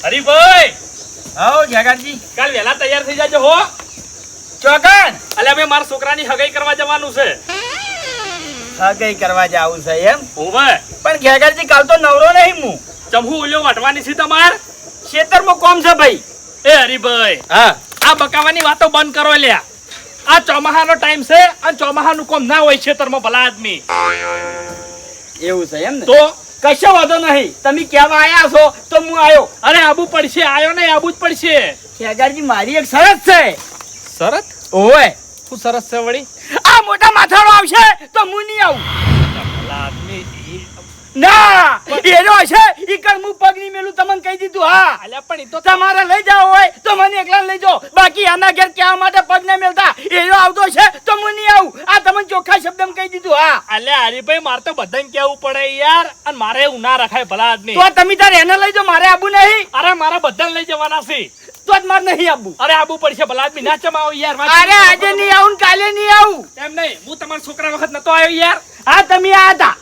હરીભાઈ આવો જગાજી કાલ વહેલા તૈયાર થઈ જાજો હો. ચોકન અલે અમે મારા છોકરાની હગાઈ કરવા જવાનું છે. હગાઈ કરવા જાવું છે એમ? ઓવે પણ જગાજી કાલ તો નવરો નહીં હું. ચમહુ ઓલ્યો વાટવાની છે તમાર. ખેતરમાં કોમ છે ભાઈ. એ હરીભાઈ હા આ બકાવાની વાતો બંધ કરો લ્યા. આ ચોમાહાનો ટાઈમ છે અને ચોમાહાનું કોમ ના હોય ખેતરમાં ભલા આદમી. એવું છે એમ ને? તો કશો વાંધો નહીં. તમે કેવા આયા છો તો હું આવ્યો. અરે આબુ પડશે, આયો નહીં આબુ જ પડશે. જગાજી મારી એક શરત છે. શરત? ઓય શું શરત છે વળી? આ મોટા માથાળો આવશે તો હું નહીં આવું. ભલા આદમી ના એનો હશે ઈ કણ હું પગ નહીં મેલું તમને કહી દીધું. હા અલ્યા પણ ઈ તો તમારે લઈ જાવ હોય તો મને એકલા લઈ જાઓ. બાકી આના ઘેર કેવા માટે પગ ના મેલતા. એનો આવતો છે તો હું નહીં આવું. આ તમને ચોખ્ખા શબ્દમાં કહી દીધું. હા અલ્યા હરીભાઈ મારે તો બધાને કેવું પડે યાર. અને મારે એવું ના રખાય ભલા આદમી. તો તમે તારે એને લઈ જાઓ. મારે આબુ નહીં. અરે મારા બધાને લઈ જવાના છે. તો જ મારે નહીં આબુ. અરે આબુ પડશે ભલા આદમી. ના ચમાવો યાર. અરે આજે નહીં આવું કાલે નહીં આવું. એમ નહીં, હું તમારા છોકરા વખત નતો આવ્યો યાર. હા તમે આ હતા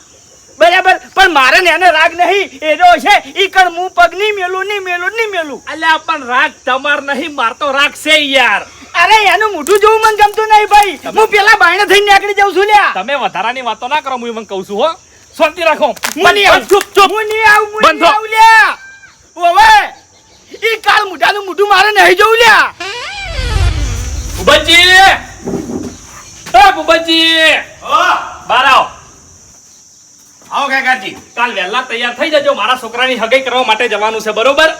બરાબર. પણ મારે ને એને રાગ નહીં. એનો છે ઈ કણ હું પગ નહીં મેલું નહીં મેલું નહીં મેલું. અલ્યા પણ રાગ તમાર નહીં, માર તો રાગ છે યાર. અરે એનું મોઢું જોવું મને ગમતું નહીં ભાઈ. હું પેલા બાયણે થઈને નીકળી જાઉં છું લ્યા. તમે વધારાની વાતો ના કરો, હું એમ કહું છું હો. શાંતિ રાખો. હું નહીં આવું. ચૂપ ચૂપ. હું નહીં આવું. હું નહીં બંધો. આવું લ્યા. ઓવે ઈ કાળ મોઢાનું મોઢું મારે નહીં જોવું લ્યા. બુબજી, એ બુબજી, બહાર આવો. આવો કાકાજી. કાલ વહેલા તૈયાર થઈ જજો. મારા છોકરાની હગાઈ કરવા માટે જવાનું છે બરોબર?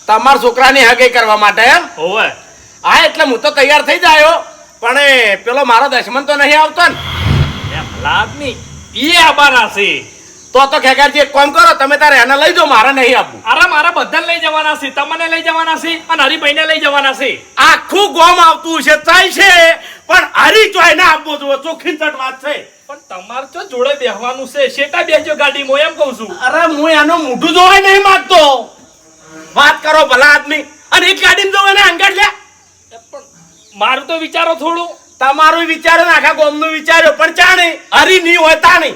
તમારા છોકરાની હગાઈ કરવા માટે એમ? હોવે. હા એટલે હું તો તૈયાર થઈ જાયો, પણ એ પેલો મારો દશમન તો નહીં આવતો ને. એ ભલા આદમી ઈ આબાના છે. તો કાકાજી એક કામ કરો, તમે તારે એને લઈ જાઓ, મારે નહીં આપવું. અરે મારા બધાને લઈ જવાના છે. તમને લઈ જવાના છે અને હરીભાઈને લઈ જવાના છે. આખું ગોમ આવતું છે ચાલ છે, પણ હરી ચોય ના આપવો જોઈએ. ચોખ્ખી તટ વાત છે. પણ તમારે તો જોડે બેહવાનું છે. શેટા બેસજો ગાડીમાં એમ કહું છું. અરે હું એનું મોઢું જોવાય નહીં માંગતો. વાત કરો ભલા આદમી. અને એક ગાડીમાં જોવે ને અંગાડ લે. પણ મારું તો વિચારો થોડું. તમારું વિચારો ને આખા ગોમનું વિચાર્યો, પણ ચાણે હરી નહીં હોય તાણી.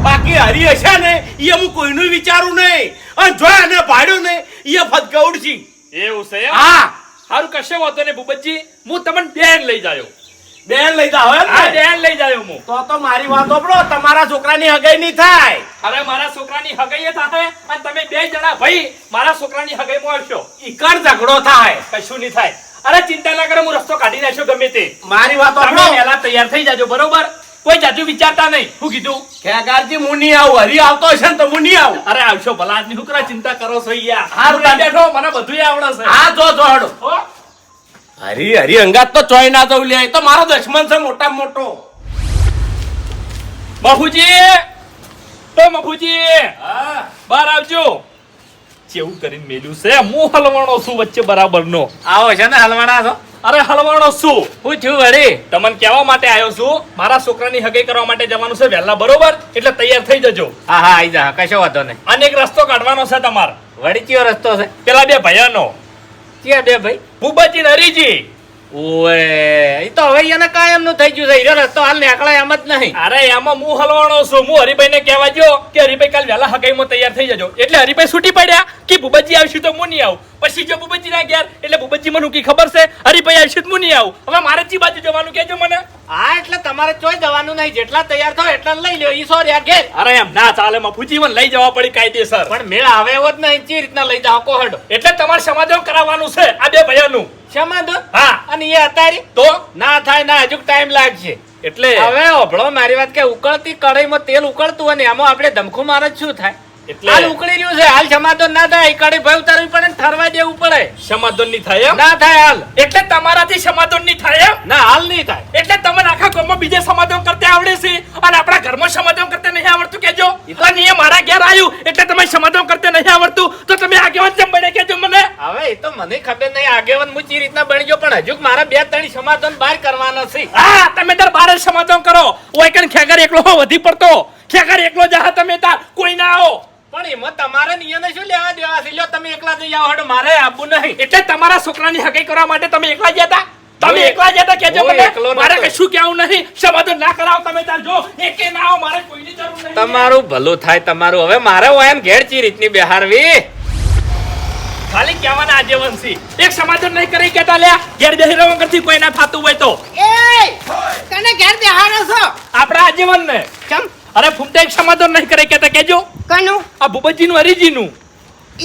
બાકી હરી હશે ને એ હું કોઈનું વિચારું નહીં. અને જો એને ભાડ્યું ને એ ફતગૌડજી. એવું છે એમ? હા સારું કશો વાંધો નહીં બુબજી. હું તમને બેન લઈ જાયો. બેન લઈ જાઓ એમ હા ને? બેન લઈ જાયો હું. તો મારી વાત સાંભળો, તમારા છોકરાની હગાઈ નહીં થાય. હવે મારા છોકરાની હગાઈ થાય અને તમે બે જણા ભાઈ મારા છોકરાની હગાઈમાં આવશો. ઈકણ ઝઘડો થાય. કશું નહીં થાય. અરે ચિંતા ના કરો, હું રસ્તો કાઢી નાખ્યો ગમે તે. મારી વાત તમે સાંભળો. પહેલા તૈયાર થઈ જાજો બરોબર? કોઈ જાજુ વિચારતા નહીં. શું કીધું? ખેગારજી હું નહીં આવું. હરી આવતો હશે ને તો હું નહીં આવું. અરે આવશો ભલા આદમી. શું કરવા ચિંતા કરો છો યાર? હારું હું બેઠો, મને બધું આવડે છે. હા જો હડો. હો? હરી અંગાત તો ચોય ના જવું લે. એ તો મારો દશમન છે મોટામાં મોટો. મફુજી, તો મફુજી હા બહાર આવજો. કેવું કરીને મેલ્યું છે. હું હલવાણો છું વચ્ચે બરાબરનો. આવો છે ને હલવાના છો? અરે હલવાણો છું. હું છું વળી. તમને કહેવા માટે આવ્યો છું. મારા છોકરાની હગાઈ કરવા માટે જવાનું છે વહેલા બરોબર? એટલે તૈયાર થઈ જજો. હા આઈ જા, કશો વાંધો નહીં. અને એક રસ્તો કાઢવાનો છે તમારે. વળી કયો રસ્તો છે? પેલા બે ભાઈઓનો, ક્યાં બે ભાઈ? ભૂપતજી ને હરીજી. ઓએ એ તો હવે એને કાયમ નું થઈ ગયું છે. હીરો રસ્તો હાલ નીકળાય એમ જ નહીં. અરે એમાં હું હલવાણો છું. હું હરીભાઈને કહેવા ગયો કે હરીભાઈ કાલ વહેલા હગાઈમાં તૈયાર થઈ જજો. એટલે હરીભાઈ છૂટી પડ્યા કે ભૂપતજી આવશે તો હું નહીં આવું. પછી જો ભૂપતજી ના ગયા એટલે ભૂપતજી મને કી ખબર છે હરીભાઈ આવશે તો હું નહીં આવું. હવે મારે ચી બાજુ જવાનું કહેજો મને. હા એટલે તમારે ચોય જવાનું નહીં. જેટલા તૈયાર થાવ એટલા લઈ લ્યો. ઈ સોરી ઘેર. અરે એમ ના ચાલે. મફુજી મને લઈ જવા પડી કાયદેસર. પણ મેળ આવે એવો જ નહીં. ચી રીતના લઈ જાઓ કોહડો? એટલે તમારે સમાધાન કરાવવાનું છે આ બે ભાઈઓનું. સમાધાન? હા. અને એ અત્યારે તો ના થાય ના, હજુ ટાઈમ લાગશે. એટલે હવે ઓભળો મારી વાત, કે ઉકળતી કઢાઈમાં તેલ ઉકળતું અને એમાં આપણે ધમખું મારે શું થાય? એટલે હાલ ઉકળી રહ્યું છે. હાલ સમાધાન ના થાય. એ કઢાઈ ભાઈ ઉતારવી પડે ને ઠરવા દેવું પડે. સમાધાન નહીં થાય એમ? ના થાય હાલ. એટલે તમારાથી સમાધાન નહીં થાય એમ? ના હાલ નહીં થાય. એટલે તમને આખા ગામમાં બીજે સમાધાન કરતે આવડે છે અને આપણા ઘરમાં સમાધાન કરતે નહીં આવડતું કેજો. અને એ મારા ઘેર આવ્યું એટલે તમે સમાધાન કરતે નહીં આવડતું તો તમે આગેવાન કેમ બને કેજો મને. હવે એ તો મને ખબર નહીં આગેવાન હું ચી રીતના બની ગયો, પણ હજુ મારા બે ત્રણ સમાધાન બહાર કરવાના છે. હા તમે તાર બાર સમાધાન કરો. ઓય કન ખેગર એકલો વધી પડતો. ખેગર એકલો જા તમે તાર કોઈ ના આવો. પણ એમાં તમારે નિયને શું લેવા દેવા છે? લ્યો તમે એકલા જઈ આવો હડો, મારે આપવું નહીં. એટલે તમારા છોકરાની હગાઈ કરવા માટે તમે એકલા ગયા હતા? તમે એકલા જતા કેજો હું મને. એકલો નતો. મારે કશું કેવું નહીં. સમાધાન ના કરાવો તમે તાર. જો એકે ના આવો, મારે કોઈની જરૂર નહીં. તમારું ભલું થાય તમારું. હવે મારે એમ ઘેર ચી રીતની બેહારવી. ખાલી કહેવાના આજીવન છે એક સમાધાન નહીં કરી કેતા લ્યા ઘેર બેહી રહો કરતી કોઈ ના થાતું હોય તો એ કને ઘેર બેહાડો છો આપણા આજીવન ને ચમ અરે ફૂમતા એક સમાધાન નહીં કરી કેતા કેજો કનું આ ભૂપતજી નું હરીજી નું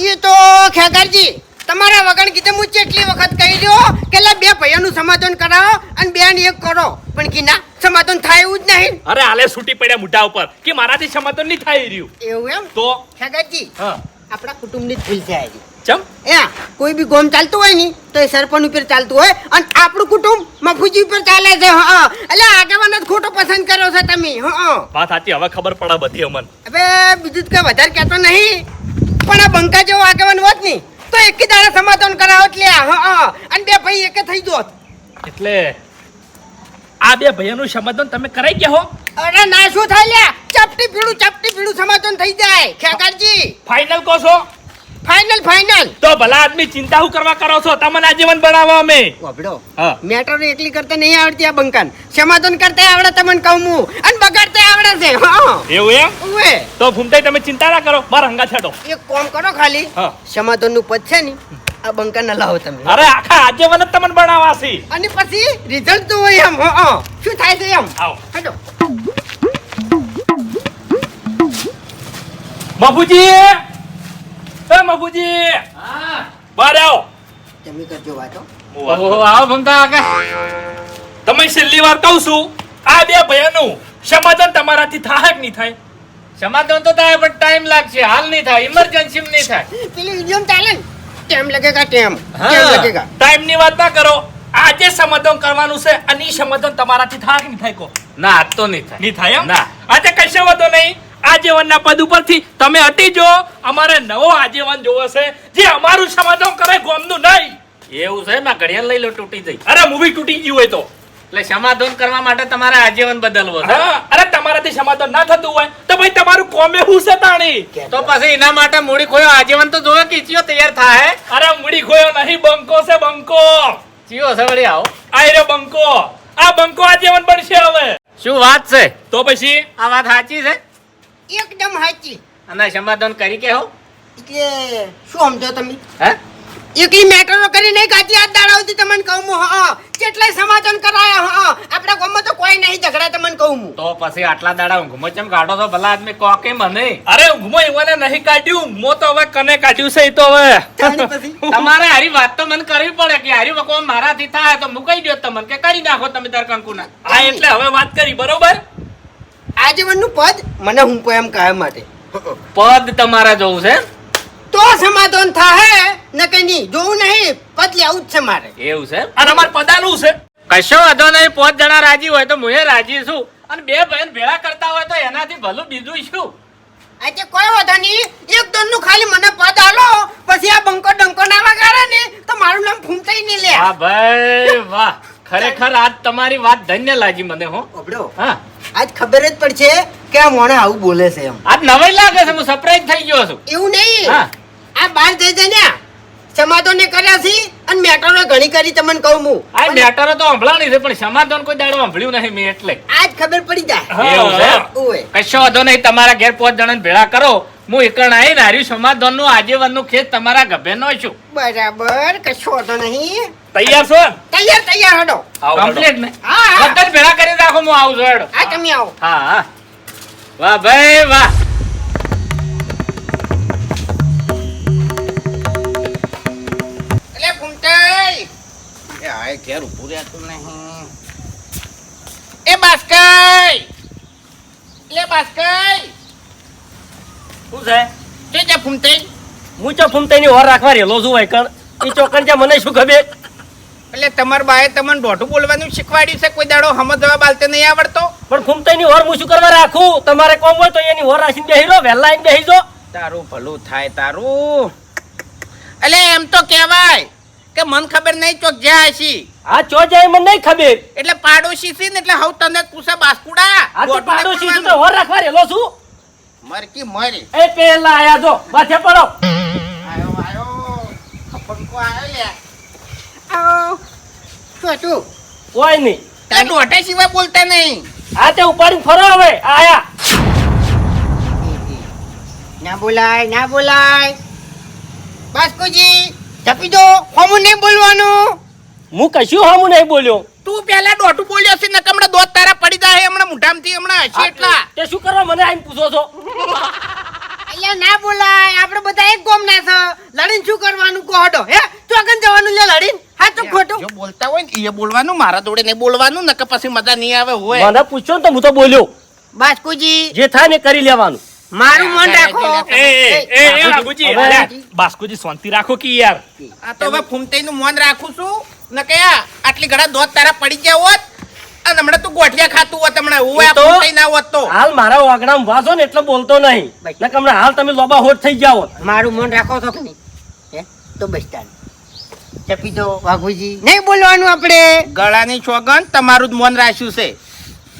ઈ તો ખેગરજી તમારા વગણ કીધે હું કેટલી વખત કહી દો કે લે બે ભાઈઓનું સમાધાન કરાવો અને બે ને એક કરો પણ કી ના સમાધાન થાય એવું જ નહીં અરે આલે છૂટી પડ્યા મોઢા ઉપર કે મારાથી સમાધાન નહીં થાય રહ્યું એવું એમ તો ખેગરજી હા આપણા કુટુંબની જ ભૂલ છે આજે ચમ એ કોઈ બી ગોમ ચાલતું હોય ની તો એ સરપંચ ઉપર ચાલતું હોય અને આપણું કુટુંબ મફુજી ઉપર ચાલે છે હા એટલે આગેવાન જ ખોટો પસંદ કર્યો છે તમે હા વાત સાચી હવે ખબર પડે બધી અમન હવે બીજું તો કઈ વધારે કહેતો નહીં પણ આ બંકા જેવો આગેવાન હોત ની તો એક દાડા સમાધાન કરાવો એટલે હા અને બે ભાઈ એક થઈ જોત એટલે આ બે ભાઈઓનું સમાધાન તમે કરાઈ ગયા હો અરે ના શું થાય લ્યા ચપટી પીળું સમાધાન થઈ જાય ખેગારજી ફાઇનલ કહો છો ફાઇનલ તો ભલા આદમી ચિંતા શું કરવા કરો છો તમને આજીવન બનાવવા અમે વાપડો હા મેટર એકલી કરતા નહીં આવડતી આ બંકાન સમાધાન કરતા આવડે તમને કહું હું અને બગાડતા આવડે છે હા એવું એમ ઉવે તો ફૂમતાઈ તમે ચિંતા ના કરો મારા હંગા છેડો એક કામ કરો ખાલી હા સમાધાન નું પદ છે ને આ બંકા ન લાવો તમે અરે આખા આજીવન જ તમને બનાવવા છે અને પછી રિઝલ્ટ તો હોય એમ હા શું થાય છે એમ આવો હેડો બાપુજી એ બાપુજી હા બહાર આવો તમે કરજો વાતો ઓહો આવો ભમતા કાકા તમે છેલ્લી વાર કહું છું આ બે ભાઈઓનું સમાધાન તમારાથી થાય કે નહીં થાય સમાધાન તો થાય પણ ટાઈમ લાગશે હાલ નહીં થાય ઇમરજન્સી નહીં થાય પેલી વિડિયો ચાલે ને ટેમ લગેગા ટેમ લગેગા ટાઈમ ની વાત ના કરો આજે સમાધાન કરવાનું છે અને ઈ સમાધાન તમારાથી થાય કે નહીં થાય કો ના આજ તો નહીં થાય નહીં થાય એમ ના. આજે કશો વાંધો નહીં આજીવનના પદ ઉપરથી તમે હટી જો અમારે નવો આજીવન જોવો છે જે અમારું સમાધાન કરે ગોમનું નહીં એવું છે માં ઘડિયાળ લઈ લો તૂટી જઈ અરે મૂવી તૂટી ગયું હોય તો એટલે સમાધાન કરવા માટે તમારે આજીવન બદલવો છે હા અરે તમારાથી સમાધાન ના થતું હોય તો ભાઈ તમારું કોમે હું છે તાણી તો પછી એના માટે મૂડી ખોયો આજીવન તો જોવે કે ચિયો તૈયાર થાય અરે મૂડી ખોયો નહીં બંકો છે બંકો ચિયો છે વળી આવો આય રે બંકો આ બંકો આજીવન બનશે હવે શું વાત છે તો પછી આ વાત સાચી છે એકદમ સાચી અને સમાધાન કરી કે હો એટલે શું સમજો તમે હે એકલી મેટરો કરી નહીં કાઢી આ દાડાવતી તમને કહું હું હા કેટલાય સમાધાન કરાયા હા આપણા ગામમાં તો કોઈ નહીં ઝઘડા તમને કહું હું તો પછી આટલા દાડા ઊંઘમાં ચમ કાઢો તો ભલા આદમી કોકે મને અરે ઊંઘમાં એવાને નહીં કાઢ્યું ઊંઘમાં તો હવે કને કાઢ્યું છે એ તો હવે તાણી પછી તમારે હારી વાત તો મને કરવી પડે કે હારી વકો મારાથી થાય તો મુકાઈ દો તમને કે કરી નાખો તમે તાર કંકુના હા એટલે હવે વાત કરી બરોબર આજીવનનું પદ મને હું એમ કાયમ માટે પદ તમારે જોવું છે તો સમાધાન થાય ન કઈ નહીં જોવું નહીં પદ લેવું જ છે મારે એવું છે અને અમાર પદાનું છે કશો વાંધો નહીં 5 જણા રાજી હોય તો હું રાજી છું અને બે બહેન ભેળા કરતા હોય તો એનાથી ભલું બીજું શું આજે કોઈ વાંધો નહીં એક દોન નું ખાલી મને પદ આલો પછી આ બંકો ડંકો ના વગાડે ને તો મારું નામ ફૂમતાઈ નહીં લે વાહ ભાઈ વાહ ખરેખર આજ તમારી વાત ધન્ય લાગી મને હો ઓબડો હા આજ ખબર જ પડશે કે આ મોણે આવું બોલે છે એમ આજ નવાઈ લાગે છે હું સરપ્રાઈઝ થઈ ગયો છું એવું નહીં હા. આ બાર જઈ જઈ ને સમાધાન કર્યા છે અને મેટરો ઘણી કરી તમને કહું હું આ મેટરો તો સંભળાણી છે પણ સમાધાન કોઈ દાડો સંભળ્યું નહીં મેં એટલે આજ ખબર પડી જાય એવું છે ઓય કશો વાંધો નહીં તમારા ઘેર 5 જણાને ભેળા કરો હું એકણ આવીને હાર્યું સમાધાન નું આજીવનનું ખેત તમારા ગભે નો છું બરાબર કશો વાંધો નહીં તૈયાર છો તૈયાર હડો કમ્પ્લીટ ને હા, હા. બધા જ ભેળા કરી રાખો હું આવું છું હેડો આ તમે આવો હા હા વાહ ભાઈ વાહ એટલે ફૂમતાઈ એ આય ઘેર ઊભું રહેતું નહીં એ બાસ્કાઈ એટલે બાસ્કાઈ શું છે કે છે ફૂમતાઈ હું ચો ફૂમતાઈની ઓર રાખવા રેલો છું વાયકણ ઈ ચોકન છે મને શું ખબર એટલે તમાર બાએ તમને દોઢું બોલવાનું શીખવાડ્યું છે કોઈ દાડો સમજવા બાલતે નહીં આવડતો પણ ફૂમતાઈની ઓર હું શું કરવા રાખું તમારે કોમ હોય તો એની ઓર રાખીને બેહી રહો વહેલા આવીને બેહી જો તારું ભલું થાય તારું એટલે એમ તો કહેવાય કે મન ખબર નહીં ચોક જ્યાં હશી આ ચો જાય મને નહીં ખબર એટલે પાડોશી છે ને એટલે હવ તને પૂછે બાસ્કુડા આ તો પાડોશી છું તો ઓર રાખવા રેલો છું મરકી મરી એ પેલા આયા જો માથે પડો આયો ખપંકો આયો લે આવો શું તું કોઈ નહીં તાર દોઢે સિવાય બોલતા નહીં આ તે ઉપાડીને ફરો હવે આયા ના બોલાય બાસ્કુજી જપી દો હોમું નહીં બોલવાનું. હું કશું હામું નહીં બોલ્યો. તું પેલા દોઢું બોલ્યો છે ને હમણાં દોત તારા પડી જાય હમણાં મુઠામથી હમણાં હશે એટલા. તે શું કરવા મને આઈને પૂછો છો? અહીંયા ના બોલાય, આપણે બધા એક ગોમ ના છો. લડીને શું કરવાનું કહો હડો? હે ચોકન જવાનું લે લડીને? હા તો ખોટું. જો બોલતા હોય ને એ બોલવાનું, મારા જોડે નહીં બોલવાનું, નકર પછી મજા નહીં આવે હોય. મને પૂછ્યો ને તો હું તો બોલ્યો. બાસ્કુજી જે થાય ને કરી લેવાનું. મારું મન રાખો. બાસ્કુજી, હવે- અલ્યા, બાસ્કુજી શાંતિ રાખો કે યાર. આ તો હવે ફૂમતાઈનું મોન રાખું છું ને કયા આટલી ઘણા દોત તારા પડી ગયા હોત અને હમણાં તું ગોઠિયા ખાતું હોત હમણાં હું આ તો- ફૂમતાઈ ના હોત તો. હાલ મારા વાગડામાં વાસો ને એટલે બોલતો નહીં. નકર હમણાં હાલ તમે લોબા હોટ થઈ જાઓ. મારું મન રાખો છો કે નહીં? હે તો બસતા જપી દો વાઘુજી. નહીં બોલવાનું આપણે. ગળાની ચોગન તમારું જ મોન રાખ્યું છે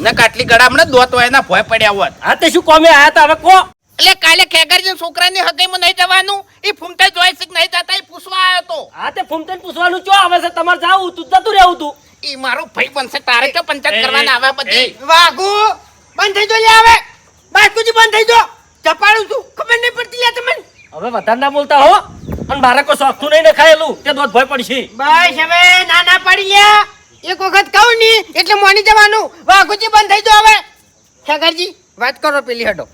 ને આટલી ગળા હમણાં દોત હોય એના ભય પડ્યા હોત. હા તે શું કોમે આયા તા હવે કો? એટલે કાલે ખેગરજી છોકરાની હગાઈમાં નહીં જવાનું, એ ફૂમતાઈ જોઈ છે કે નહીં જતા એ પૂછવા આવ્યો તો. હા તે ફૂમતાઈને પૂછવાનું ચો આવે છે? તમારે જાવું તું જતું રહેવું તું. એ મારો ભાઈ બનશે, તારે તો પંચાયત કરવાના આવે બધી. વાઘુ બંધ થઈ જો લે હવે. બાસ્કુજી બંધ થઈ જો. ચપાડું છું ખબર નહીં પડતી લે તમને. હવે વધારે ના બોલતા હો. અને મારે કોઈ શોખતું નહીં ને ખાયેલું તે દોધ ભય પડશે. બસ હવે નાના પડી લ્યા. એક વખત કહું ની એટલે મોની જવાનું. વાઘુજી બંધ થઈ જો હવે. ખેગરજી વાત કરો પેલી હડો.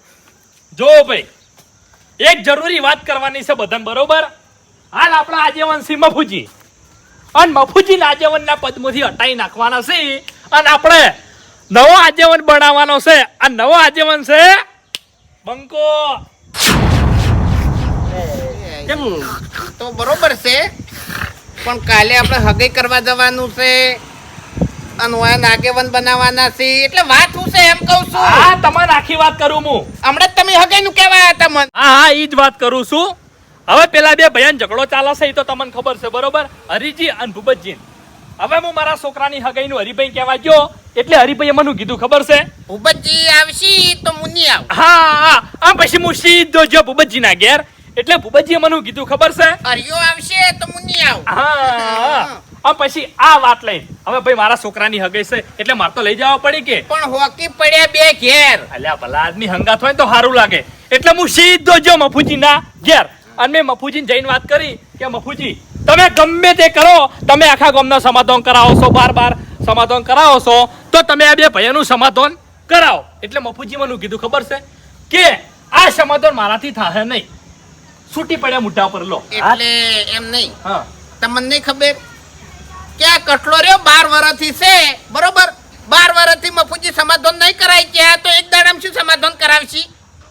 જો ભાઈ, એક જરૂરી વાત કરવાની છે બધાને, બરોબર? હાલ આપણા આજીવન સિંહ મફુજી અને મફુજી આજીવનના પદમાંથી હટાઈ નાખવાના છે અને આપણે નવો આજીવન બનાવવાનો છે. આ નવો આજીવન છે બંકો. કેમ? તો બરોબર છે પણ કાલે આપણે હગાઈ કરવા જવાનું છે અને ઓય આગેવાન બનાવવાના છે એટલે વાત શું છે એમ કહું છું. હા, તમારે આખી વાત કરું હું. હમણાં જ તમે હગાઈ નું કહેવા હતા મને. હા, ઈ જ વાત કરું છું. હવે પેલા બે ભયાન ઝઘડો ચાલે છે એ તો તમને ખબર છે, બરોબર? હરિજી અને ભૂપતજી. હવે હું મારા છોકરાની હગાઈનું હરિભાઈ કહેવા ગયો એટલે હરિભાઈએ મને કીધું ખબર છે? ભૂપતજી આવશી તો મુની આવ. હા, આમ પછી હું સીધો જો ભૂપતજીના ઘેર એટલે ભૂપતજીએ મને કીધું ખબર છે? હરિયો આવશે તો મુની આવ. હા, આમ પછી આ વાત લઈને હવે ભાઈ મારા છોકરાની હગાઈ છે એટલે મારે તો લઈ જવા પડી કે. પણ હોકી પડ્યા બે ઘેર. અલ્યા ભલા આદમી હંગાત હોય ને તો સારું લાગે એટલે હું સીધો જો મફુજીના ઘેર અને મેં મફુજીને જઈને વાત કરી કે મફુજી તમે ગમે તે કરો, તમે આખા ગામના સમાધાન કરાવો છો, બાર સમાધાન કરાવો છો તો તમે આ બે ભાઈઓનું સમાધાન કરાવો. એટલે મફુજી મને કીધું ખબર છે કે આ સમાધાન મારાથી થાય નહીં, છૂટી પડ્યા મોઢા પર લો. એટલે એમ નહીં, હા, તમને નહીં ખબર કે આ કટલો રહ્યો 12 વર્ષથી છે બરોબર. 12 વર્ષથી મફુજી સમાધાન નહીં કરાય કે તો એક દાડામાં શું સમાધાન કરાવશી?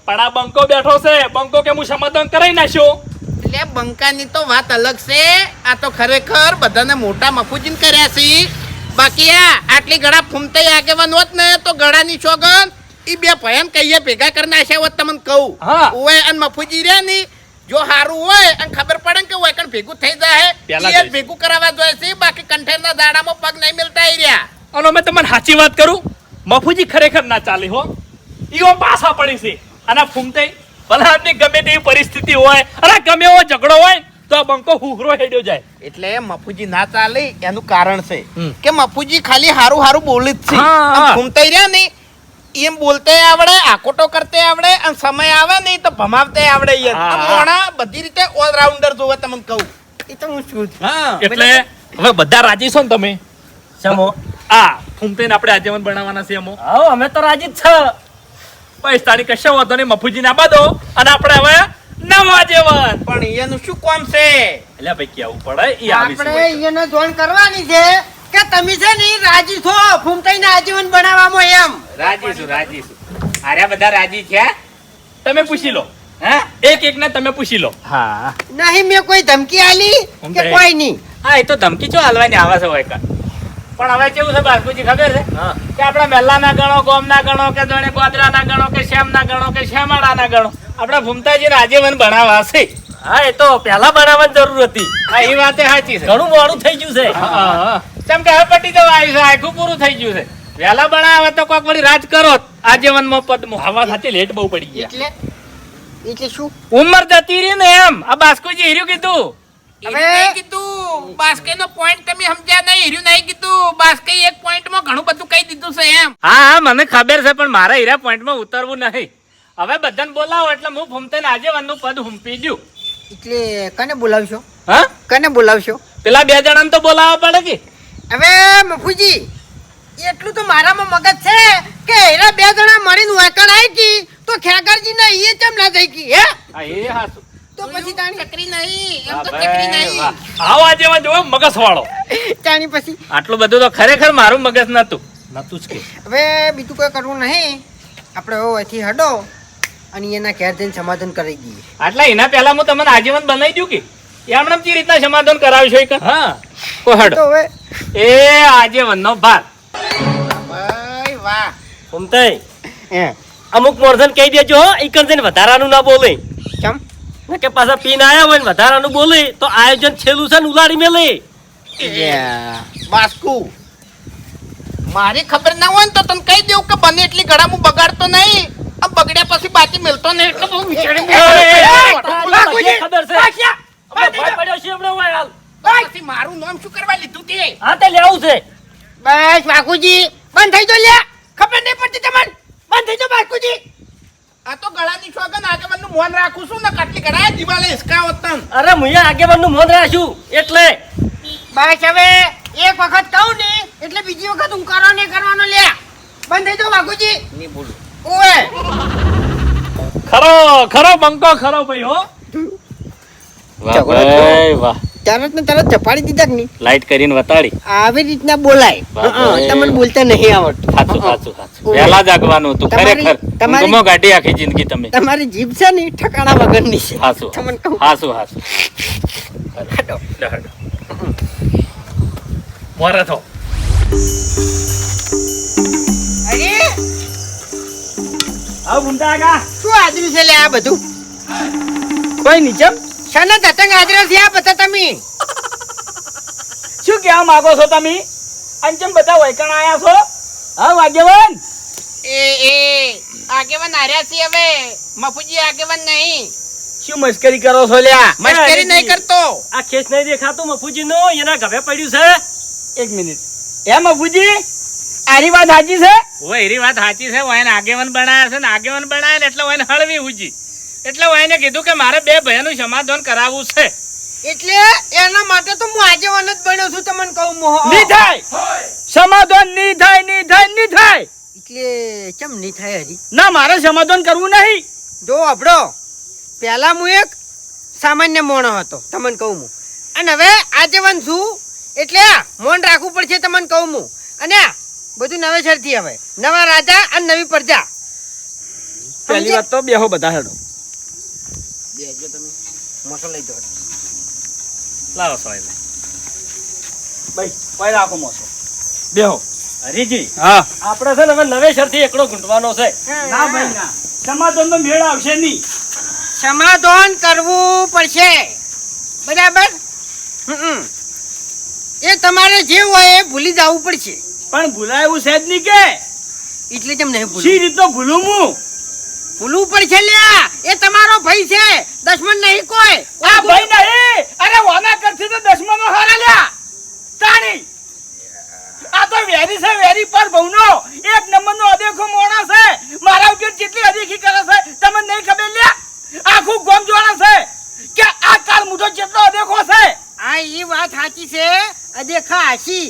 પણ આ બંકો બેઠો છે, બંકો કે હું સમાધાન કરાવી નાખ્યો. એટલે બંકાની તો વાત અલગ છે, આ તો ખરેખર બધાને મોટા મફુજીન કર્યા છે. બાકી આટલી ગળા ફૂમતાઈ આગેવાન હોત ને તો ગળાની સોગન ઈ બે ભયન કહીએ ભેગા કરી નાખ્યા હોત તમને કહું. હા. ઓય અને મફુજી રહ્યા ની જો હારું હોય અને ખબર પડે ને કે ઓય કણ ભેગું થઈ જાય પહેલા એ કહીશ. ભેગું કરાવવા જોઈએ છે. બાકી કંઠેરના દાડામાં પગ નહીં મિલતા ઈ રહ્યા. અને મેં તમને સાચી વાત કરું, મફુજી ખરેખર ના ચાલે હો. ઈઓ પાછા પડી છે અને આ ફૂમતાઈ ભલા આદમી ગમે તેવી પરિસ્થિતિ હોય અને ગમે એવો ઝઘડો હોય તો આ બંકો હુહરો હેડ્યો જાય. એટલે મફુજી ના ચાલે એનું કારણ છે હમ. કે મફુજી ખાલી હારું હારું બોલી જ છે. હા, હા. આમ ફૂમતાઈ રહ્યા ને એમ બોલતે આવડે, આકોટો કરતે આવડે અને સમય આવે ને તો ભમાવતે આવડે. યાર હા, આમ હા. મોણા બધી રીતે ઓલરાઉન્ડર જોવે તમને કહું. એ તો હું છું જ. હા એટલે હવે બધા રાજી છો ને તમે? સમો. આ ફૂમતાઈને આપણે આજીવન બનાવવાના છે એમો આવો અમે તો રાજી જ છે. પૈસાની કશો વાંધો નહીં, મફુજીને આબા દો અને આપણે હવે નવું આજીવન. પણ એનું શું કામ છે? એટલે ભાઈ કેવું પડે ઈ આવી આપણે છે. એને જોઈન કરવાની છે કે તમે છે ને ઈ રાજી છો ફૂમતાઈને આજીવન બનાવવામાં એમ. રાજી છું. આર્યા બધા રાજી છે. તમે પૂછી લો, હે? એક ને તમે પૂછી લો. હા નહીં મેં કોઈ ધમકી આલી કે ફૂમતાઈ. કોઈ નહીં. હા, એ તો ધમકી ચો હાલવાની આવે છે હોય કાં. પણ હવે કેવું છે બાસ્કુજી ખબર છે કે આપણા મેલ્લાના ગણો, ગોમના ગણો કે જોડે ગોદરાના ગણો કે શ્યામના ગણો કે શ્યામાળાના ગણો, આપણા ભૂમતાજીને આજીવન ભણાવવા છે. હા એ તો પહેલા બનાવવાની જરૂર હતી. હા, એ વાતે સાચી છે. ઘણું મોડું થઈ ગયું છે. કેમ કે હવે પટી જવા આવ્યું છે, આખું પૂરું થઈ ગયું છે. વહેલા બનાવે તો કોક વળી રાજ કરો આજીવનમાં પદમાં. આવા સાથે લેટ બહુ પડી ગયા. એટલે એટલે શું ઉંમર જતી રહી ને એમ. આ બાસ્કુજી હીર્યું કીધું. હીરું નહીં કીધું, બાસ્કેનો point તમે સમજ્યા નહીં. હીરું નહીં કીધું, બાસ્કે એક પોઈન્ટમાં ઘણું બધું કહી દીધું છે એમ. હા, મને ખબર છે પણ મારા હીરા પોઈન્ટમાં ઉતરવું નહીં. હવે બધાને બોલાવો એટલે હું ફૂમતાઈને આજીવનનું પદ હુંપી દઉં. એટલે કને બોલાવશો? હા કને બોલાવશો? પેલા 2 જણાને તો બોલાવવા પડે કે હવે મફુજી એટલું તો મારામાં મગજ છે કે એના 2 જણા મળીને વાકણ આવી કી તો ખેગરજી ને એ ચમ ના થઈ કી હે હા એ હાસુ તો પછી તાણી ચકરી નહીં એમ વાહ તો ભાઈ, ચકરી નહીં વાહ. આવો આજે જો મગસ વાળો તાણી પછી આટલું બધું તો ખરેખર મારું મગજ નતું નતું જ કે હવે બીજું કોઈ કરવું નહીં આપણે હવે અહીંથી હડો અને એના ઘેર જઈને સમાધાન કરી દઈએ. આટલા એના પહેલા હું તમને આજીવન બનાવી દઉં કે એમણે જે રીતના સમાધાન કરાવશો એ હા કોઈ હડો તો હવે એ આજીવનનો ભાર ભાઈ વાહ ફૂમતાઈ હે અમુક મોરધન કહી દેજો હો ઈકન જઈને વધારાનું ના બોલે ચમ ને કે પાછા પીને આયા હોય ને વધારાનું બોલે તો આયોજન છેલ્લું છે ને ઉલાડી મેલે. બાસ્કુ મારી ખબર ના હોય ને તો તને કહી દઉં કે બને એટલી ઘડા હું બગાડતો નહીં આ બગડ્યા પછી બાકી મિલતો નહીં એટલે બહુ વિચારી તારી ખબર છે અમે ભય પડ્યો છે હમણાં હોય હાલ. પછી મારું નામ શું કરવા લીધું તે હા તે લેવું છે બસ બાકુજી બંધ થઈ જો લે ખબર નહીં પડતી તમને બંધ થઈ જો બાકુજી. આ તો ગળાની સોગન આગેવાનનું મોન રાખું છું ને કેટલી ગળા દિવાલે હિસકાવત તન અરે મુયા આગેવાનનું મોન રાખ્યું એટલે બસ હવે એક વખત કહું ને એટલે બીજી વખત ઉંકારો નહીં કરવાનો લે બંધ થઈ જો બાકુજી. નહીં બોલું ઓએ ખરો બંકો ખરો ભાઈ હો વાહ ભાઈ વાહ તરત ને તરત ચપાડી દીધા કે નહીં લાઈટ કરીને વતાડી આવી રીતના બોલાય વાહ, ભાઈ. તમને બોલતા નહીં આવડતું. સાચું સાચું સાચું વહેલા જાગવાનું હતું તમારી- ખરેખર તમારી- ઊંઘમાં કાઢી આખી જિંદગી તમે તમારી જીભ છે ને ઈ ઠકાણા વગરની છે હાસું તમને કહું હાસું હાસું મોરે થો અરે આવ ગુંડા આગા શું આદર્યું છે લે આ બધું કોઈ નીચે શાના તતંગ આદર્યો છે આ બધા તમે શું કહેવા માંગો છો તમે અંચમ બધા વૈકણ આયા છો હા આગેવાન એ આગેવાન હાર્યા છે હવે મફુજી આગેવાન નહીં શું મસ્કરી કરો છો લ્યા મસ્કરી નહીં કરતો આ ખેસ નહીં દેખાતું મફુજી નો એના ગભે પડ્યું છે એક મિનિટ એ મફુજી આરી વાત સાચી છે ઓય એરી વાત સાચી છે વાયને આગેવાન બનાયા છે ને આગેવાન બનાયા ને એટલે વાયને હળવી ઉજી એટલે વાયને કીધું કે મારે 2 ભાઈઓનું સમાધાન કરાવવું છે એટલે એના માટે તો હું આગેવાન જ બન્યો છું તમને કહું મોહ નહીં થાય સમાધાન નહીં થાય નહીં થાય નહીં થાય એટલે કેમ નહીં થાય હરી ના મારે સમાધાન કરવું નહીં જો અભડો પહેલા હું એક સામાન્ય મોણો હતો તમને કહું હું અને હવે આગેવાન છું એટલે મોન રાખવું પડશે તમને કહું હું અને આ બધું નવેસરથી હવે નવા રાજા અને નવી પ્રજા પહેલી વાત તો બેહો બધા હેડો બેસજો તમે મોસો લઈ દો લાવો સોય ભાઈ કોઈ રાખો મોસો બેહો હરીજી હા આપણે છે ને હવે નવેસરથી એકડો ગુંટવાનો છે ના ભાઈ ના સમાધાનનો મેળ આવશે નહીં સમાધાન કરવું પડશે બરાબર હમ. એ તમારે જે હોય એ ભૂલી જવું પડશે પણ ભૂલાયું છે જ નહીં કે એટલે કેમ નહીં શી ભૂલું રીતનો ભૂલું હું ભૂલવું પડશે લ્યા એ તમારો ભાઈ છે દુશ્મન નહીં કોઈ આ ભાઈ નહીં અરે વાના કરથી તો દશમનો હારા લ્યા તાણી આ તો વેરી છે વેરી પર બહુનો એક નંબરનો અદેખો મોણો છે મારા ઉપર કેટલી અદેખી કરે છે તમને નહીં ખબર લ્યા આખું ગોમ જોણા છે કે આ કાળ મુઠો કેટલો અદેખો છે આ એ વાત સાચી છે અદેખા હાસી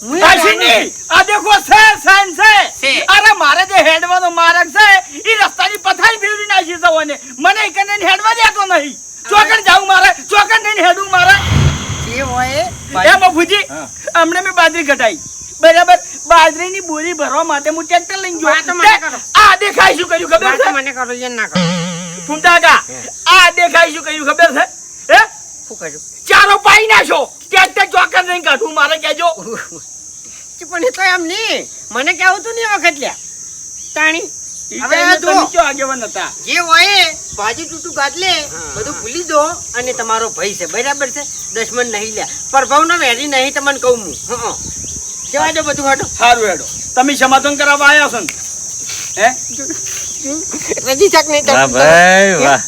હું આશી નહીં અદેખો છે સાઈન છે છે. અરે મારે જે હેડવાનો માર્ગ છે એ રસ્તાની પથારી ફેરવી નાખી છે ઓને મને એકને હેડવા દેતો નહીં ચોકડ જાઉં મારે ચોકડ નહીં હેડું મારે જે હોય એ મફુજી હમણે મેં બાજરી ઘટાઈ બરાબર બાજરીની બોરી ભરવા માટે હું ટ્રેક્ટર લઈને ગયો વાત મને કરો. આ દેખાય શું કર્યું ખબર વાત છે મને કરો એ ના કરો ફૂમતા કા આ દેખાય શું કર્યું ખબર છે હે શું કર્યું ચારો પાઈ નાખો ટ્રેક્ટર ચોકડ નહીં કાઢું મારે કહેજો પણ એ તો એમ નહીં મને કેવું તું નહીં વખત લ્યા તાણી હવે હવે જુઓ. તમે ક્યાં આગેવાન હતા જે હોય એ ભાજી ટૂટું ગાદલે બધું ભૂલી દો અને તમારો ભાઈ છે બરાબર છે દુશ્મન નહીં લ્યા પ્રભાવનો વેરી નહીં તમને કહું હું હં. જવા દો બધું હટો સારું હેડો તમે સમાધાન કરાવવા આવ્યા છો ને હે રજી શાક નહીં વાહ ભાઈ વાહ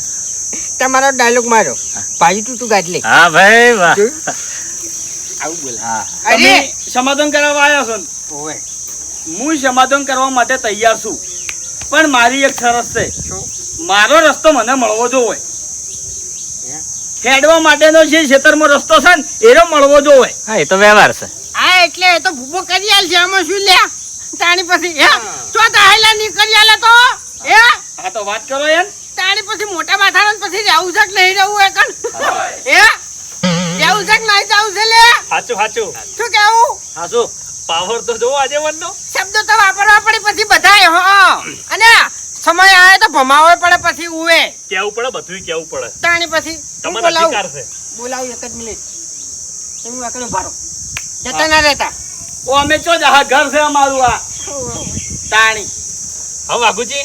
તમારો ડાયલોગ માર્યો ભાજી ટૂટું ગાદલે હા ભાઈ વાહ આવું બોલે હા અરે તમે સમાધાન કરાવવા આવ્યા છો ને ઓય હું સમાધાન કરવા માટે તૈયાર છું પણ મારી એક શરત છે શું? મારો રસ્તો મને મળવો જો હોય હેડવા માટેનો જે ખેતરમાં રસ્તો છે ને એનો મળવો જોવે. હા એ તો વ્યવહાર છે. હા એટલે એ તો ભૂપો કરી આલ છે આમાં શું લ્યા તાણી પછી હે ચો તાહેલા ની કરી આલે તો હે આ તો વાત કરો એમ. તાણી પછી મોટા માથાનો પછી જાવું છે કે નહીં જવું એ કણ હે જાવું છે કે નહીં જાવું છે લે સાચું સાચું શું કેવું સાચું પાવર તો જોવો આજે વનનો. શબ્દો તો વાપરવા પડે પછી બધાય હો અને સમય આવે તો ભમાવો પડે પછી ઉવે કેવું પડે બધું કેવું પડે. તાણી પછી હું તમને બોલાવું અધિકાર છે. બોલાવું એક જ મિનિટ તમે વાકનો ભારો જતા ના રહેતા ઓ અમે ચો જા ઘર છે અમારું આ તાણી. હા વાઘુજી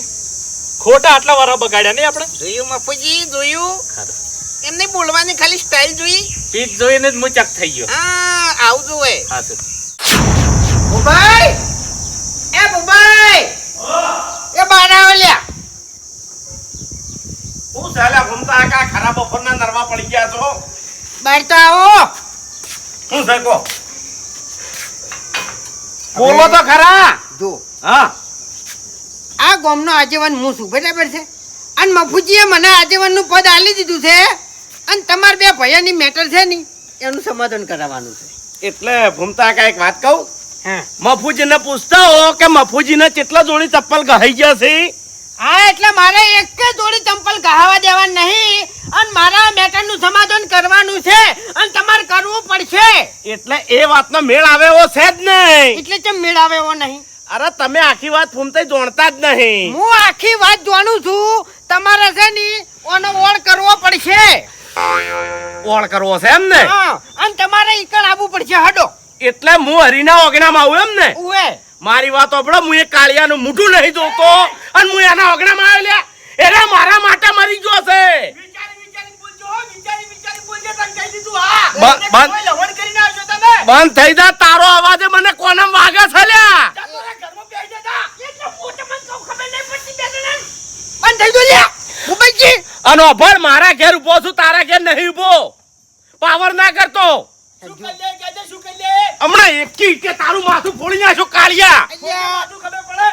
ખોટા આટલા વારા બગાડ્યા નહીં આપણે. જોયું મફુજી જોયું એમને બોલવાની ખાલી સ્ટાઇલ જોઈ પીચ જોઈને જ હું ચક થઈ ગયો. હા આવું જોવે હા સર. બુબાઈ એ બુબાઈ એ બારા ઓલ્યા હું સાલા ઘૂમતા આકા ખરાબ બપોરના નરવા પડી ગયા છો. બહાર તો આવો હું છે કો બોલો તો ખરા. જો હા આ ગામનો આગેવાન હું છું બરાબર છે અને મફુજીએ મને આગેવાનનું પદ આલી દીધું છે અને તમારા બે ભાઈઓની મેટર છે ને એનું સમાધાન કરાવવાનું છે એટલે ઘૂમતા આકા એક વાત કહું. હા મફુજીને પૂછતા હો કે મફુજીને કેટલા જોડી ચપ્પલ ગહાઈ ગયા છે. હા એટલે મારે એક જ જોડી ચંપલ કહાવા દેવા નહીં અને મારા મેટરનું સમાધાન કરવાનું છે અને તમારે કરવું પડશે એટલે એ વાતનો મેળ આવે એવો છે જ નહીં. એટલે કેમ મેળાવે એવો નહીં અરે તમે આખી વાત ફૂમતે જોણતા જ નહીં. હું આખી વાત જાણું છું તમારે છે ને ઓનો ઓળ કરવો પડશે ઓળ કરવો છે એમ ને. હા અને તમારે ઈકણ આવવું પડશે હડો એટલે હું હરીના ઓગણામાં આવું એમ ને. ઉવે મારી વાત ઓબળો હું એ કાળિયાનું મોઢું નહીં જોતો અને હું એના ઓગણામાં આવ્યો લ્યા. એને મારા માટે મરી ગયો છે. વિચારી બોલજો હો, વિચારી બોલજો તને કહી દીધું હા. બંધ- એટલે બંધ. કોઈ લવણ કરીને આવશો તમે. બંધ થઈ જા તારો અવાજે મને કોણમ વાગે છે લ્યા. જાતો રે, ઘરમાં બેસી જતા. એટલે હું તમને કહું ખબર નહીં પડતી બે જણાને. બંધ થઈ ગયું લ્યા ભૂપતજી અને અભણ મારા ઘેર ઉભો છું તારા ઘેર નહીં ઉભો. પાવર ના કરતો. શું કરી લે, કહેજે શું કરી લે. હમણાં એકી કે તારું માથું ફોડી નાખ્યું કાળિયા. બધું ખબર પડે.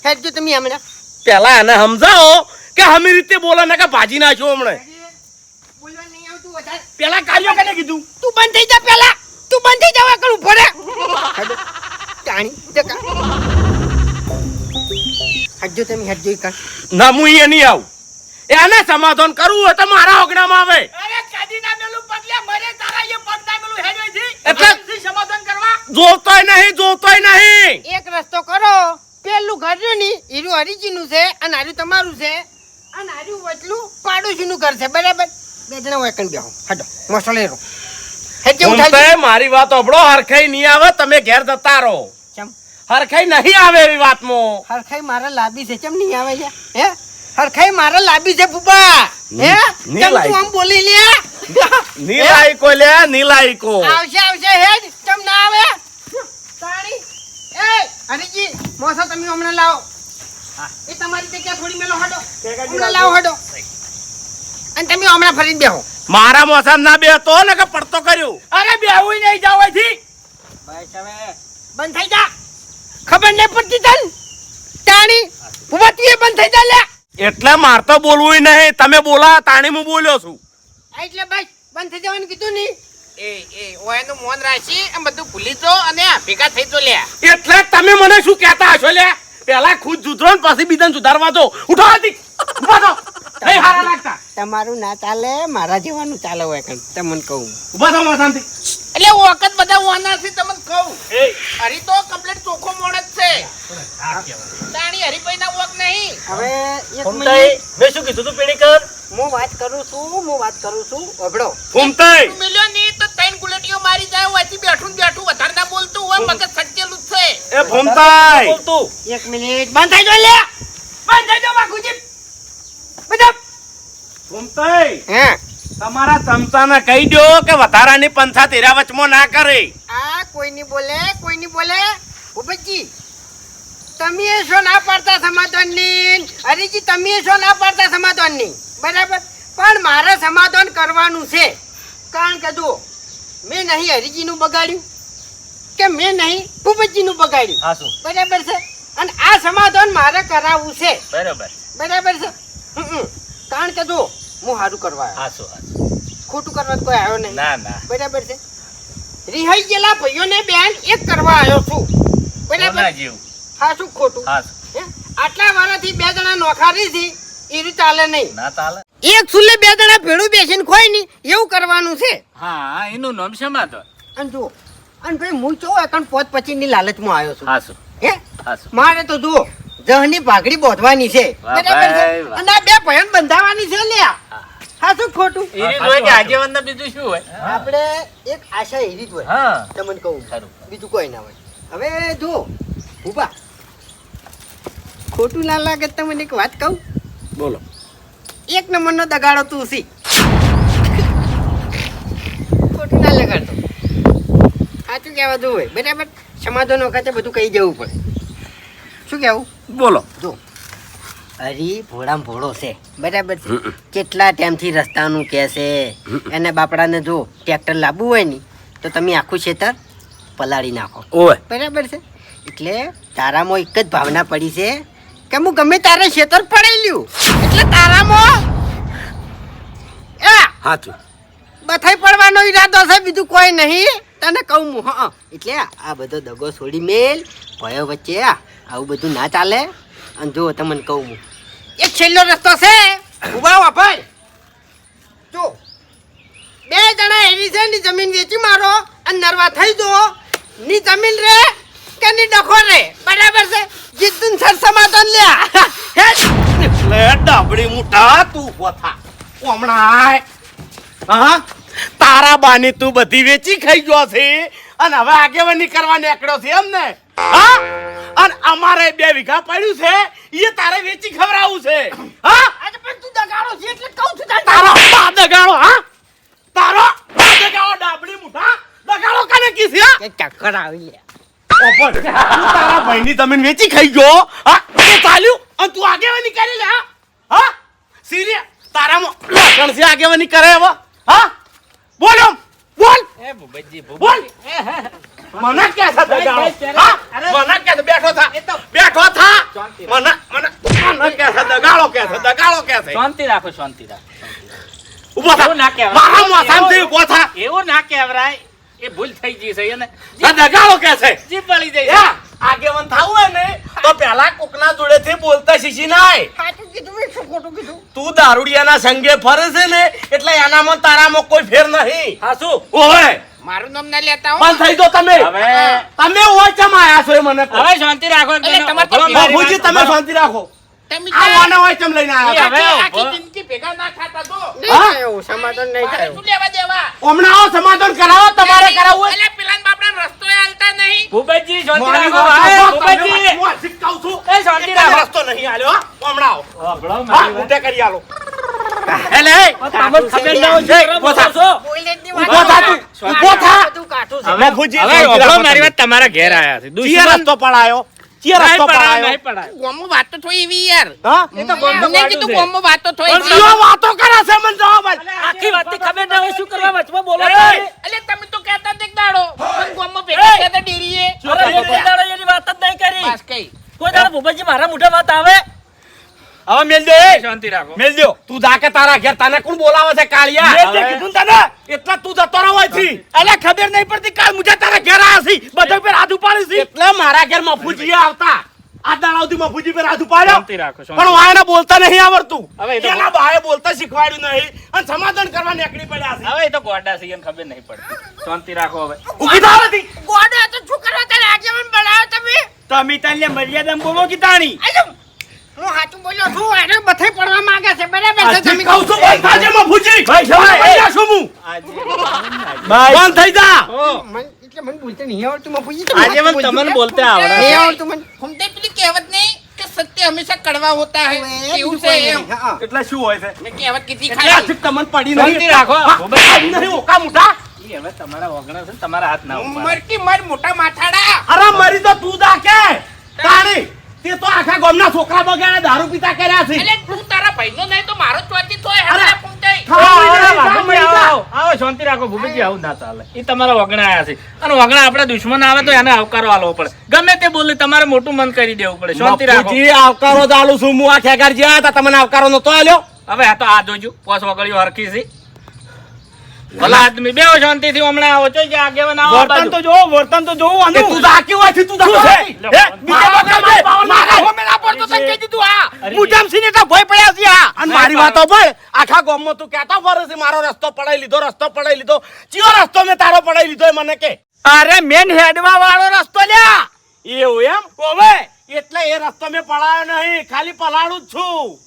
હેડજો તમે હમણાં પેલા એને સમજાવો કે હમી રીતે બોલે ને કે ભાજી નાખ્યો હમણે. બોલવા નહીં આવતું વધારે પેલા કાર્યો કને કીધું. તું બંધ થઈ જા પેલા તું બંધ થઈ જવા કરું પડે ટાણી જકા હજ્જો તમે હજ્જો કર ના હું અહીંયા નહીં આવું. એને સમાધાન કરવું હોય તો મારા ઓગણામાં આવે. અરે કાદી ના મેલું પગલ્યા મરે તારા એ પગ ના મેલું હેડો થી. એટલે- થી સમાધાન કરવા. જોતોય નહીં. એક રસ્તો કરો પેલું ઘર રહ્યું ની હીરું હરીજીનું છે અને હારું તમારું છે અને હારું વચલું પાડોશીનું ઘર છે બરાબર બે જણા હોય કણ બેહો હડો મસલે રો હેડજો ઉઠાડજો ઘૂમતે મારી વાત ઓબળો હરખાઈ નહીં આવે તમે ઘેર જતા રહો. ચમ હરખાઈ નહીં આવે એવી વાતમાં. હરખાઈ મારા લાબી છે ચમ નહીં આવે છે હે હરખાઈ મારા લાબી છે ફૂફા હે નહીં ચમ લાયક. તું આમ બોલી લે નીલાયકો લે નીલાયકો. આવશે હેડ ચમ ના આવે તાણી એ હરીજી મોસો તમે હમણાં લાવો એ તમારી જગ્યા થોડી મેલો હડો હમણાં લાવો હડો અને તમે હમણાં ફરીને બેહો મારા મોસામ ના બેહતો ને કે પડતો કર્યું. અરે બેહું નહીં જાવ અહીંથી. બસ હવે બંધ થઈ જા ખબર નહીં પડતી તન તાણી ફૂફા તું એ બંધ થઈ જા લે એટલે માર તો બોલવું નહીં. તમે બોલા તાણી હું બોલ્યો છું. એટલે બસ બંધ થઈ જવાનું કીધું નહીં એ ઓયનું મોન રાખી એમ બધું ભૂલી જો અને આ ભેગા થઈ જો લ્યા એટલે જ તમે મને શું કહેતા હશો લે. પેલા ખુદ સુધરો ને પછી બીજાને સુધારવા દો. ઉઠો આથી. ઉભા થો. નહીં હારા લાગતા. તમારું ના ચાલે મારા જેવાનું ચાલે હોય કણ તમને કહું ઉભા થો મોસામથી. એટલે વખત બધા ઓનાથી તમને કહું હરી તો કમ્પ્લીટ ચોખ્ખો મોણ જ છે તાણી હરીભાઈ ના વોક નહીં હવે એક મિનિટ મેં શું કીધું તું પેણીકર? હું વાત કરું છું અભડો ઘૂમતાઈ. તું મિલ્યો નહીં તો ત્રણ ગુલેટીઓ મારી જાય હોયથી બેઠું ને બેઠું વધારે ના બોલતું હોય મગજ સચ્ચેલું જ છે એ ઘૂમતાઈ. બોલતું. એક મિનિટ બંધ થઈ જાય લે બંધ થઈ જાવ બાકુજી બધા ઘૂમતાઈ. હે તમારા ચમચાને કહી દો કે વધારાની પંચા તેરા વચમાં ના કરે. આ કોઈ નહીં બોલે ભૂપતજી તમે શું ના પાડતા સમાધાનની હરીજી તમે શું ના પાડતા સમાધાનની બરાબર પણ મારે સમાધાન કરવાનું છે કારણ કે જો મેં નહીં હરીજીનું બગાડ્યું કે મેં નહીં ભૂપતજીનું બગાડ્યું હા શું બરાબર છે અને આ સમાધાન મારે કરાવવું છે બરાબર. બરાબર છે કારણ કે જો હું સારું કરવા આવ્યો. હા શું ખોટું કરવા તો કોઈ આવ્યો નહીં. ના ના બરાબર છે. રિહાઈ ગયેલા ભાઈઓને બેન એક કરવા આવ્યો છું. કોના બરાબર. જેવું હા શું ખોટું? હા હે? આટલા વાળાથી બે જણા નોખારી છે એવું ચાલે નહીં. ના ચાલે એક સુલે બે જણા ભેળું બેસીને ખોય નહીં એવું કરવાનું છે. હા એનું નામ શેમાં તો અને જુઓ અને ભાઈ હું ચો એકણ પોત પચીની લાલચમાં આવ્યો છું. હાસુ હે હાસુ મારે તો જુઓ જહની પાઘડી બોધવાની છે. વાહ બરાબર છે. ભાઈ, વાહ. અને આ બે ભયન બંધાવાની છે લ્યા. હા શું ખોટું? એરી હોય કે આગેવાન ના બીજું શું હોય આપણે એક આશા એવી જ હોય હા તમને કહું ખરું. બીજું કોઈ ના હોય. હવે જુઓ ઉભા ખોટું ના લાગે તો મને એક વાત કહું. બોલો. એક નંબરનો દગાડો તું સી ખોટું ના લગાડતો. સાચું કહેવા જવું હોય બરાબર. સમાધાન વખતે બધું કહી જવું પડે. શું કહેવું? બોલો. જો હરી ભોળામાં ભોળો છે બરાબર છે. કેટલા ટાઈમથી રસ્તાનું કહે છે એને બાપડાને જો ટ્રેક્ટર લાવવું હોય ને તો તમે આખું ખેતર પલાળી નાખો. ઓય. બરાબર છે. એટલે તારામાં એક જ ભાવના પડી છે કે હું ગમે તારે ખેતર પડાઈ લ્યું એટલે તારામાં હાચું. બથાઈ પડવાનો ઈરાદો છે બીજું કોઈ નહીં. તને કહું હું હા એટલે આ બધો દગો છોડી મેલ ભયો વચ્ચે આવું બધું ના ચાલે. અને જો તમને કહું હું એક છેલ્લો રસ્તો છે ઉભા વાપર. જો બે જણા એવી છે ની જમીન વેચી મારો અને નરવા થઈ દો ની જમીન રે કે ની ડખો રે બરાબર છે. જીતુન સર સમાધાન લ્યા લે ડાબડી મુઠા તું પોથા હમણાં હા તારા બાની તું બધી વેચી ખાઈ ગયો છે અને હવે આગેવાની કરવા નીકળ્યો છે એમ ને હા અને અમારે 2 વીઘા પડ્યું છે એ તારે વેચી ખવડાવવું છે હા આજે પણ તું દગાડો છે એટલે કહું છું તને. તારો બા દગાડો હા તારો બા દગાડો ડાબડી મુઠા દગાડો કાને કીધી હા કે ચક્કર આવી લે. ઓપર તું તારા ભાઈની જમીન વેચી ખાઈ ગયો હા એ ચાલ્યું અને તું આગેવાની કરી લે હા હા સિરિયા તારામાં લખણ છે આગેવાની કરે હવે હા બોલો બોલ એ ભૂપતજી બોલ મને કે છે દગાડો હા મને કે છે બેઠો થા બેઠો થા મને કે છે દગાડો કે છે શાંતિ રાખો શાંતિ રાખો ઉભો થા એવું ના કહેવાય. મારા માથામાંથી ઉભો થા એવું ના કહેવાય એ ભૂલ થઈ ગઈ છે એને આ દગાડો કે છે જીભ પડી જાય યા આગેવાન થાવું હોય ને તો પહેલા કોકના જોડેથી બોલતા શીખી નાય. સાચું કીધું મેં શું ખોટું કીધું? તું દારૂડિયાના સંગે ફરે છે ને એટલે એનામાં તારામાં કોઈ ફેર નહીં. હા શું ઓય મારું નામ ના લેતા હો. બંધ થઈ જાઓ તમે હવે તમે ઓય ચમ આયા છો એ મને કહો. હવે શાંતિ રાખો એટલે તમારે તો ભગવાન મારી બાપુજી વાત તમે સાંભળો. શાંતિ રાખો. તમે આ વાને ઓય ચમ લઈને આયા હવે આખી ઉભો. જિંદગી ભેગા ના ખાતા તો નહીં થયું, સમાધાન નહીં મારે થયું. શું લેવા દેવા હમણાં આવો સમાધાન કરાવો તમારે કરાવવું હોય. એટલે પેલા બાપડા રસ્તોય હાલતા નહીં. ભૂપતજી શાંતિ મારી રાખો વાત હા, સાંભળો, ભૂપતજી તમે હું શીખવાડું છું. એ શાંતિ એટલે રાખો. રસ્તો નહીં આલ્યો હો. હમણાં આવો. સાંભળો હા મારી વાત. ઉઠે કરી આલો. એટલે તમને ખબર ના હોય શું કરવા બોલો છો? બોઈલેટની ઊભો વાત થા કરો. તું. ઊભો થા. બધું કાઠું છે. બાપુજી, હવે શાંતિ સાંભળો રાખો મારી તમે. વાત તમારા ઘેર આયા છે ચિયા દુશ્મન રસ્તો પડાયો ચિયા નહીં રસ્તો પડાય, પડાયો નહીં પડાય. ગોમો વાતો થોઈ એવી યાર હા એ તો ગોમનું મને ગાડું કીધું છે. ગોમો વાતો થોઈ પણ એવી. જીઓ વાતો કરે છે મને જવાબ આલ. આખી વાતની ખબર ના હોય શું કરવા વચમાં બોલો એ! છો? એટલે તમે તો કહેતા જ એક દાડો પણ ગોમો ભેગા થયા તા ડેરીએ. અરે મેં કોઈ દાડો એની વાત જ નહીં કરી. બસ કઈ કોઈ દાડો ભૂપતજી મારા મોઢે વાત આવે હવે મેલ દે શાંતિ રાખો મેલ દો તું જા કે તારા ઘેર તને કોણ બોલાવે છે કાળિયા મેલ દે કીધું તને એટલા તું જતો રહો અહીંથી. અલે ખબર નહીં પડતી કાલ મુજે તારા ઘેર આયા છે બધા પર હાથ ઉપાડી છે એટલે મારા ઘેર મફુજી આવતા આ દાડા સુધી મફુજી પર હાથ ઉપાડ્યો શાંતિ રાખો શાંતિ. પણ વાયને બોલતા નહીં આવડતું હવે એ તો- એના બાએ બોલતા શીખવાડ્યું નહીં અને સમાધાન કરવા નીકળી પડ્યા છે હવે એ તો ગોડા છે એને ખબર નહીં પડતી શાંતિ રાખો હવે ઊભી થાવ નથી. ગોડા તો શું કરવા તારે આગેવાન બનાવ્યો તમે? તમે તને મર્યાદામાં બોલો કે તાણી આજો. હું સાચું બોલ્યો છું. એને બથાઈ પડવા માંગે છે બરાબર છે. આજે તમે કહું છું બંધ થાજે મફુજી ભાઈ, જવાય. બંધ જા છું હું. આજે બંધ થઈ જા એટલે મને બોલતે નહીં આવડતું મફુજી. આજે મને તમને બોલતે આવડે નહીં આવડતું મને. ફૂમતે પેલી કહેવત નહીં કે સત્ય હંમેશા કડવા હોતા હૈ હવે એવું બીજું છે કોઈ એમ નહીં. હા. એટલે શું હોય છે મેં કહેવત કીધી એટલે ખાલી આથી તમને પડી શાંતિ નહીં રાખો. હા, પડી નહીં ઓકા મુઠા ઈ હવે તમારા વગણા છે ને, તમારા હાથ ના ઉપાડે. મરકી મર મોટા માથાડા અરે મરી તો તું દા કે તાણી તે તો આખા ગામના છોકરા બગાડે દારૂ પીતા કર્યા છે એટલે તું તારા ભાઈનો નહીં તો મારો ચોથી તોય અરે. હમણાં ફૂમતે ભૂપતજી, આવો, આવો, શાંતિ રાખો ભૂપતજી આવું ના ચાલે ઈ તમારા વગણા આયા છે અને વગણા આપણા દુશ્મન આવે તો એને આવકારો આલવો પડે ગમે તે બોલે તમારે મોટું મન કરી દેવું પડે શાંતિ રાખો બાપુજી, આવકારો જ આલું છું હું આ ખેગાર જ્યાં હતા તમને આવકારો નતો આલ્યો હવે આ તો આ જોજો પોસ વગળ્યો હરખી છે ભલા આદમી બેહો શાંતિથી હમણાં આવો છો આગેવાન આવો આ વર્તન બાજુ. તો જોવો, વર્તન તો જોવું આનું. તું દાખી હોય છે, તું દાખી શું હોય. છે? બીજા બધા મારા હોમે ના પડતો તને કહી દીધું આ. મુજામસિંહ ને તો ભય પડ્યા છે આ. અને મારી વાતો પણ આખા ગામમાં તું કહેતો ફરે છે મારો રસ્તો પડાઈ લીધો ચિયો રસ્તો મેં તારો પડાઈ લીધો એ મને કે અરે મેન હેડવા વાળો રસ્તો લ્યા. એવું એમ ઓવે એટલે એ રસ્તો મેં પડાયો નહીં, ખાલી પલાળું જ છું.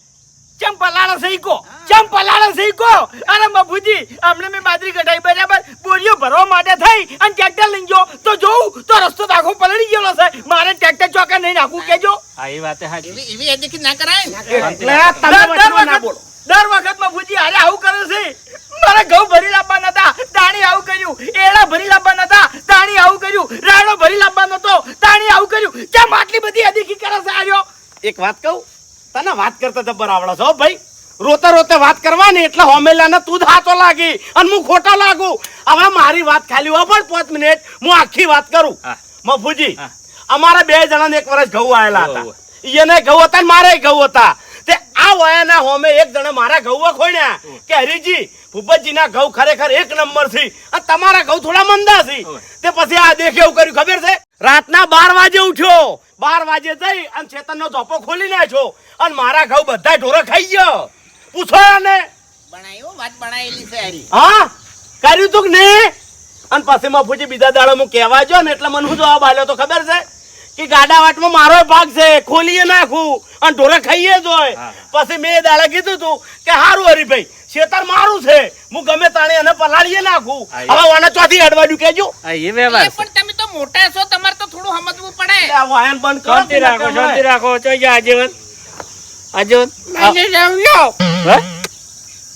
ચમ પલાળો સહીકો, ચમ પલાળો સહીકો. અરે મફુજી હમણે મેં બાજરી કઢાઈ બરાબર બોરીઓ ભરવા માટે થઈ અને ટ્રેક્ટર લઈ ગયો તો જોઉં તો રસ્તો તો આખો પલળી ગયેલો છે. મારે ટ્રેક્ટર ચોકા નહીં નાખવું કેજો. હા એ વાત સાચી. એવી એદેખી ના કરાય ને. એટલે તમે વચમાં ના બોલો. દર વખત મફુજી અરે આવું કરે છે. મારે ઘઉં ભરી લાવવાના હતા, તાણી આવું કર્યું. એડા ભરી લાવવાના હતા, તાણી આવું કર્યું. રાડો ભરી લાવવાનો હતો, તાણી આવું કર્યું. કેમ આટલી બધી અદેખી કરે છે આર્યો? એક વાત કહું, તને વાત કરતા જબર આવડે છે હો ભાઈ. રોતે રોતે વાત કરવાની એટલે હોમેલાને તું જ હાચો લાગી અને હું ખોટો લાગુ. હવે મારી વાત ખાલી હો પણ 5 મિનિટ હું આખી વાત કરું. હા. મફુજી હા. અમારા 2 જણાને એક વર્ષ ઘઉં આયેલા હતા. ઓવે. એને ઘઉં હતા ને મારે ઘઉં હતા. તે આ વયાના હોમે એક જણે મારા ઘઉં ખોડ્યા કે હરીજી ભૂપતજીના ઘઉં ખરેખર એક નંબર છે અને તમારા ઘઉં થોડા મંદા છે. ઓવે. તે પછી આ દેખ એવું કર્યું ખબર છે, રાતના 12 વાગે ઉઠ્યો, 12 વાગે જઈ અને ચેતનનો ઝોપો ખોલી નાખ્યો અને મારા ઘઉં બધા ઢોરો ખાઈ ગયો. પૂછો એને. બનાવ્યો વાત બનાવેલી છે હારી. હા કર્યું તું કે નહીં? અને પછી મફુજી બીજા દાડો હું કહેવા જો ને એટલે મને શું જવાબ આલ્યો તો ખબર છે કે ગાડા વાટમાં મારો ભાગ છે, ખોલીએ નાખું અને ઢોરા ખાઈએ જ હોય. પછી મેં એ દાડે કીધું તું કે હારું હરીભાઈ શેતર મારું છે, હું ગમે તાણે એને પલાળીએ નાખું. હવે વાના ચોથી અડવાડ્યું કેજો. હા એ વ્યવહાર છે. પણ તમે તો મોટા છો, તમારે તો થોડું સમજવું પડે. એટલે આ વાયન બંધ કરો. શાંતિ રાખો શાંતિ રાખો. ચોઈ જા આજીવન આજીવન. મને જાવ્યો હે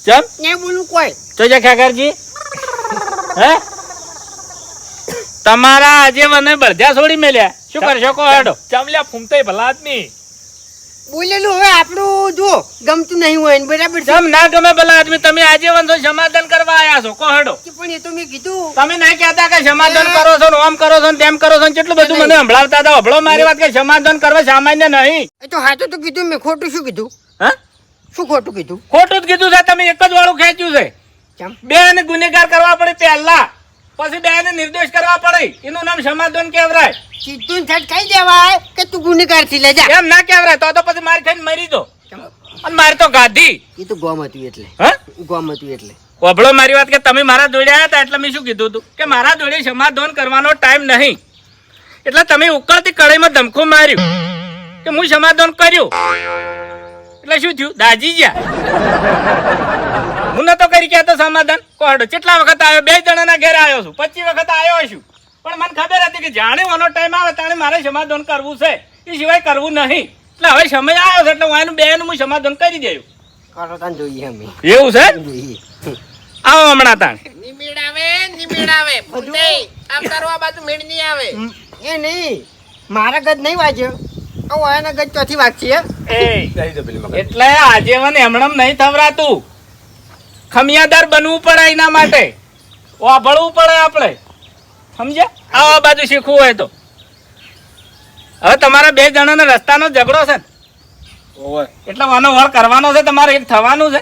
ચમ ને બોલું કોઈ ચોઈ જા ખેકરજી. હે તમારા આજીવને બળધ્યા છોડી મેલ્યા. શું કરશો કો હેડો. ચામલ્યા ફૂમતાઈ ભલા આદમી. બોલેલું હવે આપણું જો ગમતું નહીં હોય ને બરાબર છે. ચમ ના ગમે ભલા આદમી, તમે આજીવન છો સમાધાન કરવા આયા છો કો હેડો. કે પણ એ તો મેં કીધું તમે ના કહેતા કે સમાધાન કરો છો ને ઓમ કરો છો ને તેમ કરો છો ને કેટલું બધું મને સંભળાવતા હતા. હભળો મારી વાત કે સમાધાન કરવા સામાન્ય નહીં. એ તો હાચું તો કીધું મેં ખોટું શું કીધું? હા શું ખોટું કીધું? ખોટું જ કીધું છે. તમે એક જ વાળું ખેંચ્યું છે. ચમ બેને ગુનેગાર કરવા પડે પહેલા, પછી બેને નિર્દોષ કરવા પડે. એનું નામ સમાધાન કહેવાય. સીધું ને છટ કહી દેવાય કે તું ગુનેગાર થી લે જા. એમ ના કહેવાય. તો પછી મારી ખાઈને મરી દો. અને મારે તો ગાધી. એ તો ગોમ હતું એટલે હા ગોમ હતું એટલે ઓભળો મારી વાત કે તમે મારા જોડે આવ્યા હતા એટલે મેં શું કીધું હતું કે મારા જોડે સમાધાન કરવાનો ટાઈમ નહીં. એટલે તમે ઉકળતી કઢાઈમાં ધમકું માર્યું કે હું સમાધાન કર્યું. એટલે શું થયું? દાજી ગયા. હું નતો કરી કહેતો સમાધાન. કોહડો કેટલા વખત આવ્યો? 2 જણાના ઘરે આવ્યો છું, 25 વખત આવ્યો છું. પણ મને ખબર હતી કે જાણે આનો ટાઈમ આવે તાણે મારે સમાધાન કરવું છે, એ સિવાય કરવું નહીં. એટલે હવે સમય આવ્યો છે એટલે હું એનું બેનું હું સમાધાન કરી દઉં. કરો તાન જોઈએ અમે એવું છે? જોઈએ. આવો હમણાં તાણ. નિમેળ આવે ફૂમતાઈ. આમ તારો આ બાજુ મેળ નહીં આવે. એ નહીં મારા ગજ નહીં વાગ્યો, આના ગજ ચોથી વાગશે હે? એટલે આજીવન એમણમ નહીં થવરાતું. ખમિયાદાર બનવું પડે એના માટે. વાભળવું પડે આપણે. સમજ્યા? આ બાજુ શીખવું હોય તો. હવે તમારા 2 જણાનો રસ્તાનો ઝઘડો છે ને? એટલે આનો વળ કરવાનો છે તમારે, એક થવાનું છે.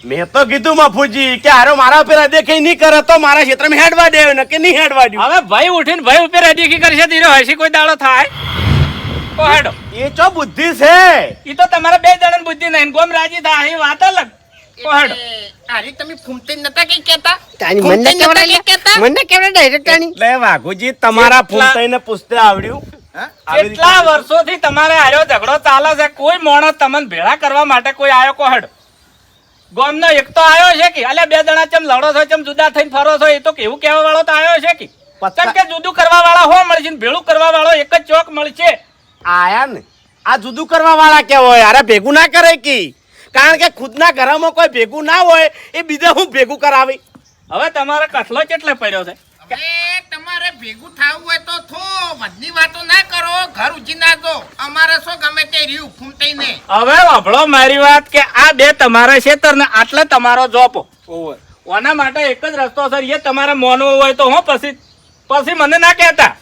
મેં તો કીધું મફુજી કે હારો મારા ઉપર દેખાઈ નહીં કરે તો મારા ક્ષેત્રમાં હેડવા દે ને કે નહીં હેડવા દે. હવે ભાઈ ઉઠીને ભાઈ ઉપર અડીખી કરશે ધીરે હસી કોઈ દાડો થાય? કો હેડો. એ ચો બુદ્ધિ છે. ઈ તો તમારા 2 જણાની બુદ્ધિ નહીં. ગોમ રાજી થાય એ વાત અલગ. કો હેડો. હારી તમે ફૂમતાઈ નતા કઈ કહેતા? તાની મને ફૂમતાઈ નતા કઈ કહેતા? મને કેવડા ડાયરેક્ટ તાની એટલે વાઘુજી તમારા ફૂમતાઈને પૂછતે આવડ્યું? આવી રીતે કેટલા વર્ષોથી તમારે આયો ઝઘડો ચાલે છે? કોઈ માણસ તમને ભેળા કરવા માટે કોઈ આયો કો હેડો? ગામનો એક તો આયો છે કે અલ્યા 2 જણા ચમ લડો છો, ચમ જુદા થઈને ફરો છો? એ તો કેવું કહેવા વાળો તો આયો છે કે ચમ કે જુદું કરવા વાળા હો મળશે ને ભેળું કરવા વાળો એક જ ચોક મળશે. આયા ને આ જુદું કરવા વાળા કેવો હોય? અરે ભેગું ના કરે કે, કારણ કે ખુદના ઘરમાં કોઈ ભેગું ના હોય એ બીજા હું ભેગું કરાવી. હવે તમારે કઠલો કેટલે પડ્યો છે? હવે તમારે ભેગું થાવું હોય તો થો, વધની વાતો ના કરો, ઘર ઉજી ના દો. અમારે શું ગમે તે રહ્યું ફૂમતાઈ ને. હવે વાભળો મારી વાત કે આ 2 તમારા ક્ષેત્ર ને આટલે તમારો જોપો. ઓના માટે એક જ રસ્તો છે, એ તમારે માનવું હોય તો હું પછી મને ના કહેતા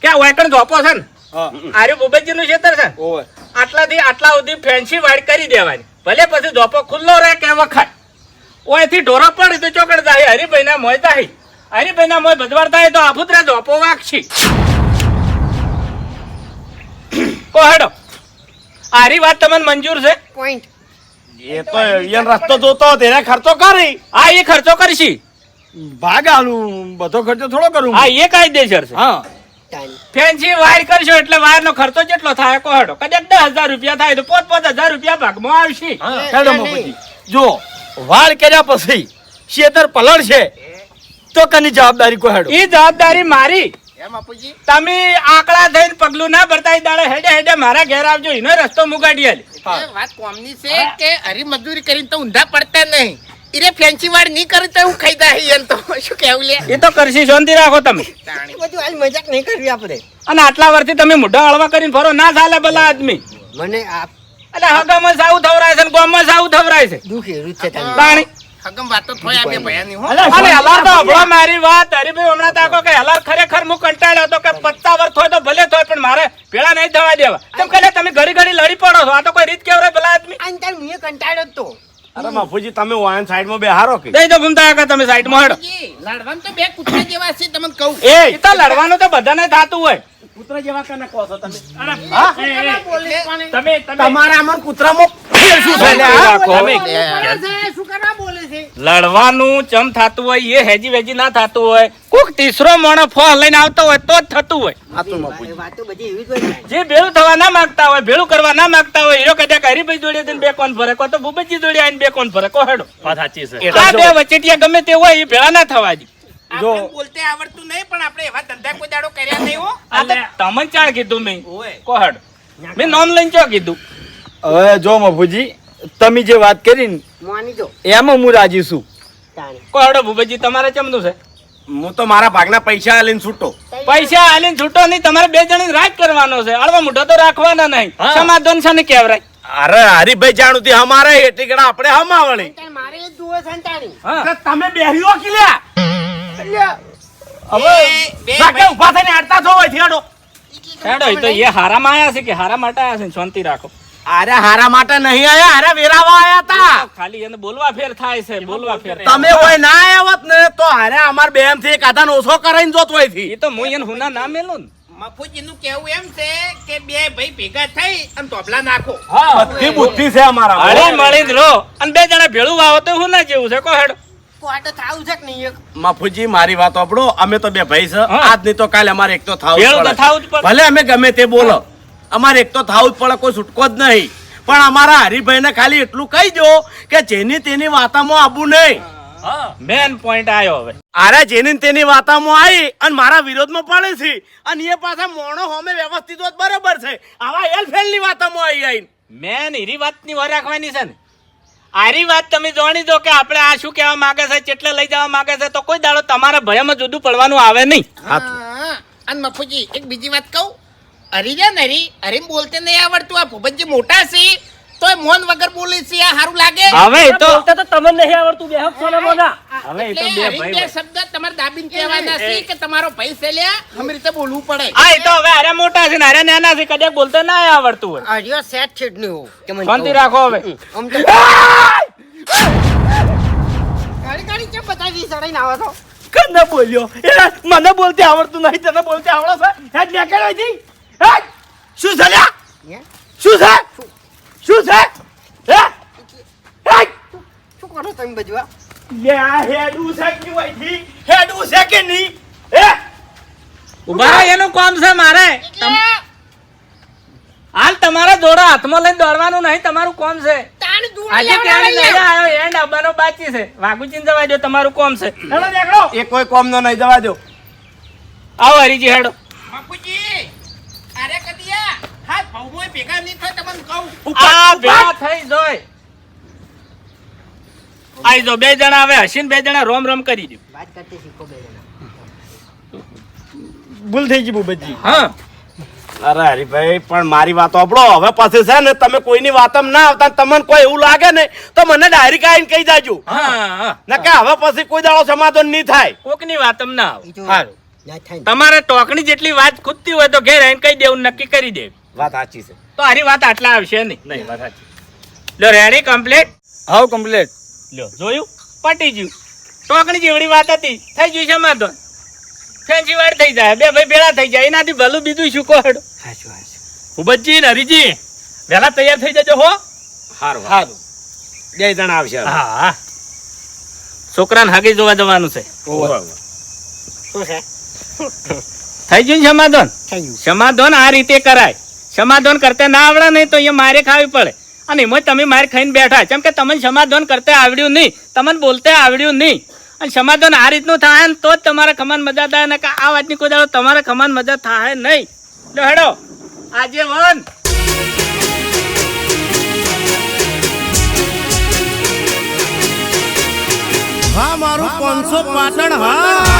કે આ વાયકણ જોપો છે ને આર્યું ભૂપતજી નું ક્ષેત્ર છે ને, આટલાથી આટલા સુધી ફેન્સી વાડ કરી દેવાની. ભલે પછી જોપો ખુલ્લો રહે કે વખાય. ઓયથી ઢોરો પડે તો ચોકડ જાય હરિભાઈ ના મોય થાય હરિભાઈ ના મોય ભજવાર થાય તો આફુતરા ધોપો વાગશી કો હેડો આરી વાત તમને મંજૂર છે પોઈન્ટ એ તો એનો રસ્તો જોતો તેને ખર્ચો કરી હા એ ખર્ચો કરશી ભાગ આલું બધો ખર્ચો થોડો કરું હા એ કાયદેસર છે હા ફેન્સી વાયર કરશો એટલે વાયર નો ખર્ચો કેટલો થાય કો હેડો કદાચ 10,000 રૂપિયા થાય તો 5,000 રૂપિયા ભાગમાં આવશે હેડો મફુજી જો વાળ કર્યા પછી શેતર પલળ છે તો કની જવાબદારી કો હેડો એ જવાબદારી મારી એમ બાપુજી તમે આકડા થઈને પગલું ના ભરતા દાડે હેડે હેડે મારા ઘેર આવજો એનો રસ્તો મુગાડી આલી એ વાત કોમની છે કે હરી મજૂરી કરીને તો ઊંધા પડતા નહીં ઈરે ફેન્સી વાળ નહીં કરે તો હું ખાઈ દા એમ તો શું કેવું લે એ તો કરશી શાંતિ રાખો તમે તાણી. બધું હાલ મજાક નહીં કરવી આપણે અને આટલા વર્ષથી તમે મોઢા હળવા કરીને ફરો ના ચાલે ભલા આદમી મને આ એટલે હગામાં સાવ થવરાય છે ને ગામમાં સાવ થવરાય છે દુઃખ એવું જ છે તને તાણી હગમ વાતો થોયા બે ભયાની હો અને હલાર તો હભળો મારી વાત હરીભાઈ હમણાં તાકો કે હલાર ખરેખર હું કંટાળ્યો હતો કે 50 વર્ષ થોય તો ભલે થોય પણ મારે પેલા નહીં થવા દેવા તેમ કહે તમે ઘડી ઘડી લડી પડો છો આ તો કોઈ રીત કેવરાય ભલા આદમી આન તાર મુએ કંટાળ્યો જ તો અરે મફુજી તમે વાયન સાઈડમાં બેહારો કે દઈ દો ભૂમતા કાકા તમે સાઈડમાં હેડો બાપુજી, લડવાનું તો બે કૂતરા જેવા છે તમને કહું એ તો લડવાનું તો બધાને થાતું હોય કૂતરા જેવા કને કહો છો તમે તમે તમારા આમાં કૂતરામાં ફેર શું છે લે, હા? શું કરવા બોલે છે લડવાનું ચમ થાતું હોય એ હેજી વેજી ના થાતું હોય કોક તીસરો મોણો ફોન લઈને આવતો હોય તો જ થતું હોય આ તો મફુજી વાતો બધી એવી જ હોય જે ભેળું થવા ના માંગતા હોય ભેળું કરવા ના માંગતા હોય હીરો કદાચ હરીભાઈ જોડે જઈને બે કોણ ફરે કો તો ભૂપતજી જોડે આવીને બે કોણ ફરે કો હેડો વાત સાચી છે આ બે વચેટિયા ગમે તે હોય એ ભેળા ના થવા દે આપણે બોલતે આવડતું નહીં પણ આપણે એવા ધંધા કોઈ દાડો કર્યા નહીં હો આ તો તમને ચાણ કીધું મેં કો હેડો મેં નામ લઈને ચો કીધું હવે જો મફુજી તમે જે વાત કરી ને માની જો એમાં હું રાજી છું તાણે કો હેડો ભૂપતજી તમારે ચમનું છે હું તો મારા ભાગના પૈસા લઈને છૂટો પૈસા આલીને છૂટો નહીં તમારે બે જણી રાજ કરવાનો છે અળવા મોઢો તો રાખવાના નહીં સમાધાન છે ને કેવરાય અરે હરીભાઈ જાણું તે અમારે એટલી ગણા આપણે હમાવણી તાણ મારે એ જુએ છે ને તાણી હા તમે બેહ્યો કે લ્યા હવે બે રાકે ઊભા થઈને હાડતા છો હોય થેડો હેડો એ તો એ હારામાં આયા છે કે હારા માટે આયા છે ને શાંતિ રાખો અરે હારા માટે નહીં આયા અરે વેરાવા આયા તા ખાલી એને બોલવા ફેર થાય છે બોલવા ફેર થાય. તમે હોય ના આયા હોત ને તો હારે અમાર બેમ થી એક આધાન ઓછો કરાઈને જોત હોય થી એ તો હું એને હુના ના મેલું ને મફુજીનું કહેવું એમ છે કે બે ભાઈ ભેગા થઈ અને તોબલા નાખો બધી બુદ્ધિ છે અમારા હળી મળી રહો અને બે જણા ભેળું વાવો તો હું ના જેવું છે કો હેડો કોટો થાવું છે કે નહીં એક મફુજી મારી વાત આપડો અમે તો બે ભાઈ છે હા. આજ નહીં તો કાલે અમારે એક તો થાવું જ ભેળું તો પડે. થાવું જ પડે. ભલે અમે ગમે તે બોલો અમારે એક તો થાવું જ પડે કોઈ છૂટકો જ નહીં પણ અમારા હરિભાઈને ખાલી એટલું કહી દો કે જેની તેની વાતામાં આબુ નહીં મેન પોઈન્ટ આયો હવે અરે જેની ને તેની વાતામાં આવી અને મારા વિરોધમાં પડે છે અને એ પાછા મોણો હોમે વ્યવસ્થિત હોત બરોબર છે આવા એલફેલ ની વાતામાં આવી આવીને મેન હીરી વાતની વાર રાખવાની છે ને આરી વાત તમે જાણી દો કે આપણે આ શું કહેવા માંગે છે કેટલે લઈ જવા માંગે છે તો કોઈ દાડો તમારા ભયમાં જુદું પડવાનું આવે નહીં હા, અને મફુજી એક બીજી વાત કહું હરી જા ને હરી બોલતે નહીં આવડતું આ ભૂપતજી મોટા છે તોય મોન વગર બોલે છે આ સારું લાગે હવે એ તો એટલે હરી બે શબ્દ તમારે દાબીને કહેવાના છે કે તમારો ભાઈ છે લ્યા અમે રીતે બોલવું પડે હા એ તો હવે આરે મોટા છે ને આરે નાના છે કદાચ બોલતા ના આવડતું હોય આર્યો સેટ છે જ નહીં હોવું કે મને શાંતિ કહું. રાખો હવે આમ તો ગાડી ગાડી કેમ બતાવી સડાઈને આવો છો કને બોલ્યો એ મને બોલતે આવડતું નહીં તને બોલતે આવડે છે હેડ નીકળ અહીંથી હેડ શું છે લ્યા હે? શું છે શું છે હે હેડ શું કરો તમે બધું આ? લે આ હેડું છે કે અહીંથી હેડું છે કે નહીં હે ઉભા રહો, એનું કામ છે મારે હાલ તમારા દોડો હાથમાં લઈને દોડવાનું નહીં તમારું કોમ છે તાણ દૂર આજે ત્યાં નહીં આવ્યો એન્ડ આવવાનો બાકી છે વાઘુચીને જવા દો તમારું કોમ છે હેડો નીકળો એ કોઈ કોમ નો નહીં જવા દો આવો હરીજી હેડો બાપુજી અરે કદિયા હાથ ભાવમોય ભેગા નહીં થાય તમને કહું આ ભેગા થઈ જોય આઈ જો બે જણા હવે હસીને બે જણા રોમ રોમ કરી દો વાત કરતે શીખો બે જણા ભૂલ થઈ ગઈ બુબજી હા અરે હરીભાઈ પણ મારી વાતો આપડો હવે પછી છે ને તમે કોઈની વાતમાં ના આવતા ને તમને કોઈ એવું લાગે ને તો મને ડાયરેક્ટ આવીને કહી જાજો હા ના કે હવે પછી કોઈ દાડો સમાધાન નહીં થાય કોકની વાત અમ ના આવે એ તો સારું ના થાય ને. તમારે ટોકણી જેટલી વાત ખૂટતી હોય તો ઘેર આવીને કહી દેવું નક્કી કરી દેવી વાત સાચી છે તો આરી વાત આટલા આવશે નહીં વાત સાચી લો રેડી કમ્પ્લીટ હાવ કમ્પ્લીટ લ્યો જોયું પટી ગયું. ટોકણી જેવડી વાત હતી, થઈ ગયું સમાધાન. ફેન્સી વાડ થઈ જાય, બે ભાઈ ભેળા થઈ જાય, એનાથી ભલું બીજું શું કોડ. ભૂપતજી ને હરીજી વહેલા તૈયાર થઈ જજો હો. હારું હારું બે જણા આવશે હવે. હા હા છોકરાને હાગી જોવા જવાનું છે. શું છે થઈ ગયું ને સમાધાન? થઈ ગયું. સમાધાન આ રીતે કરાય. સમાધાન કરતા ના આવડે નહીં તો અહીંયા મારે ખાવી પડે. અને એમાં તમે મારે ખાઈને બેઠા, કેમ કે તમને સમાધાન કરતા આવડ્યું નહીં, તમને બોલતા આવડ્યું નહીં. અને સમાધાન આ રીતનું થાય ને તો જ તમારે ખમાન મજા થાય, ને આ વાતની કોઈ દાડો તમારે ખમાન મજા થાય નહીં. લો હેડો આજે વન. હા મારું 500 પાટણ હા.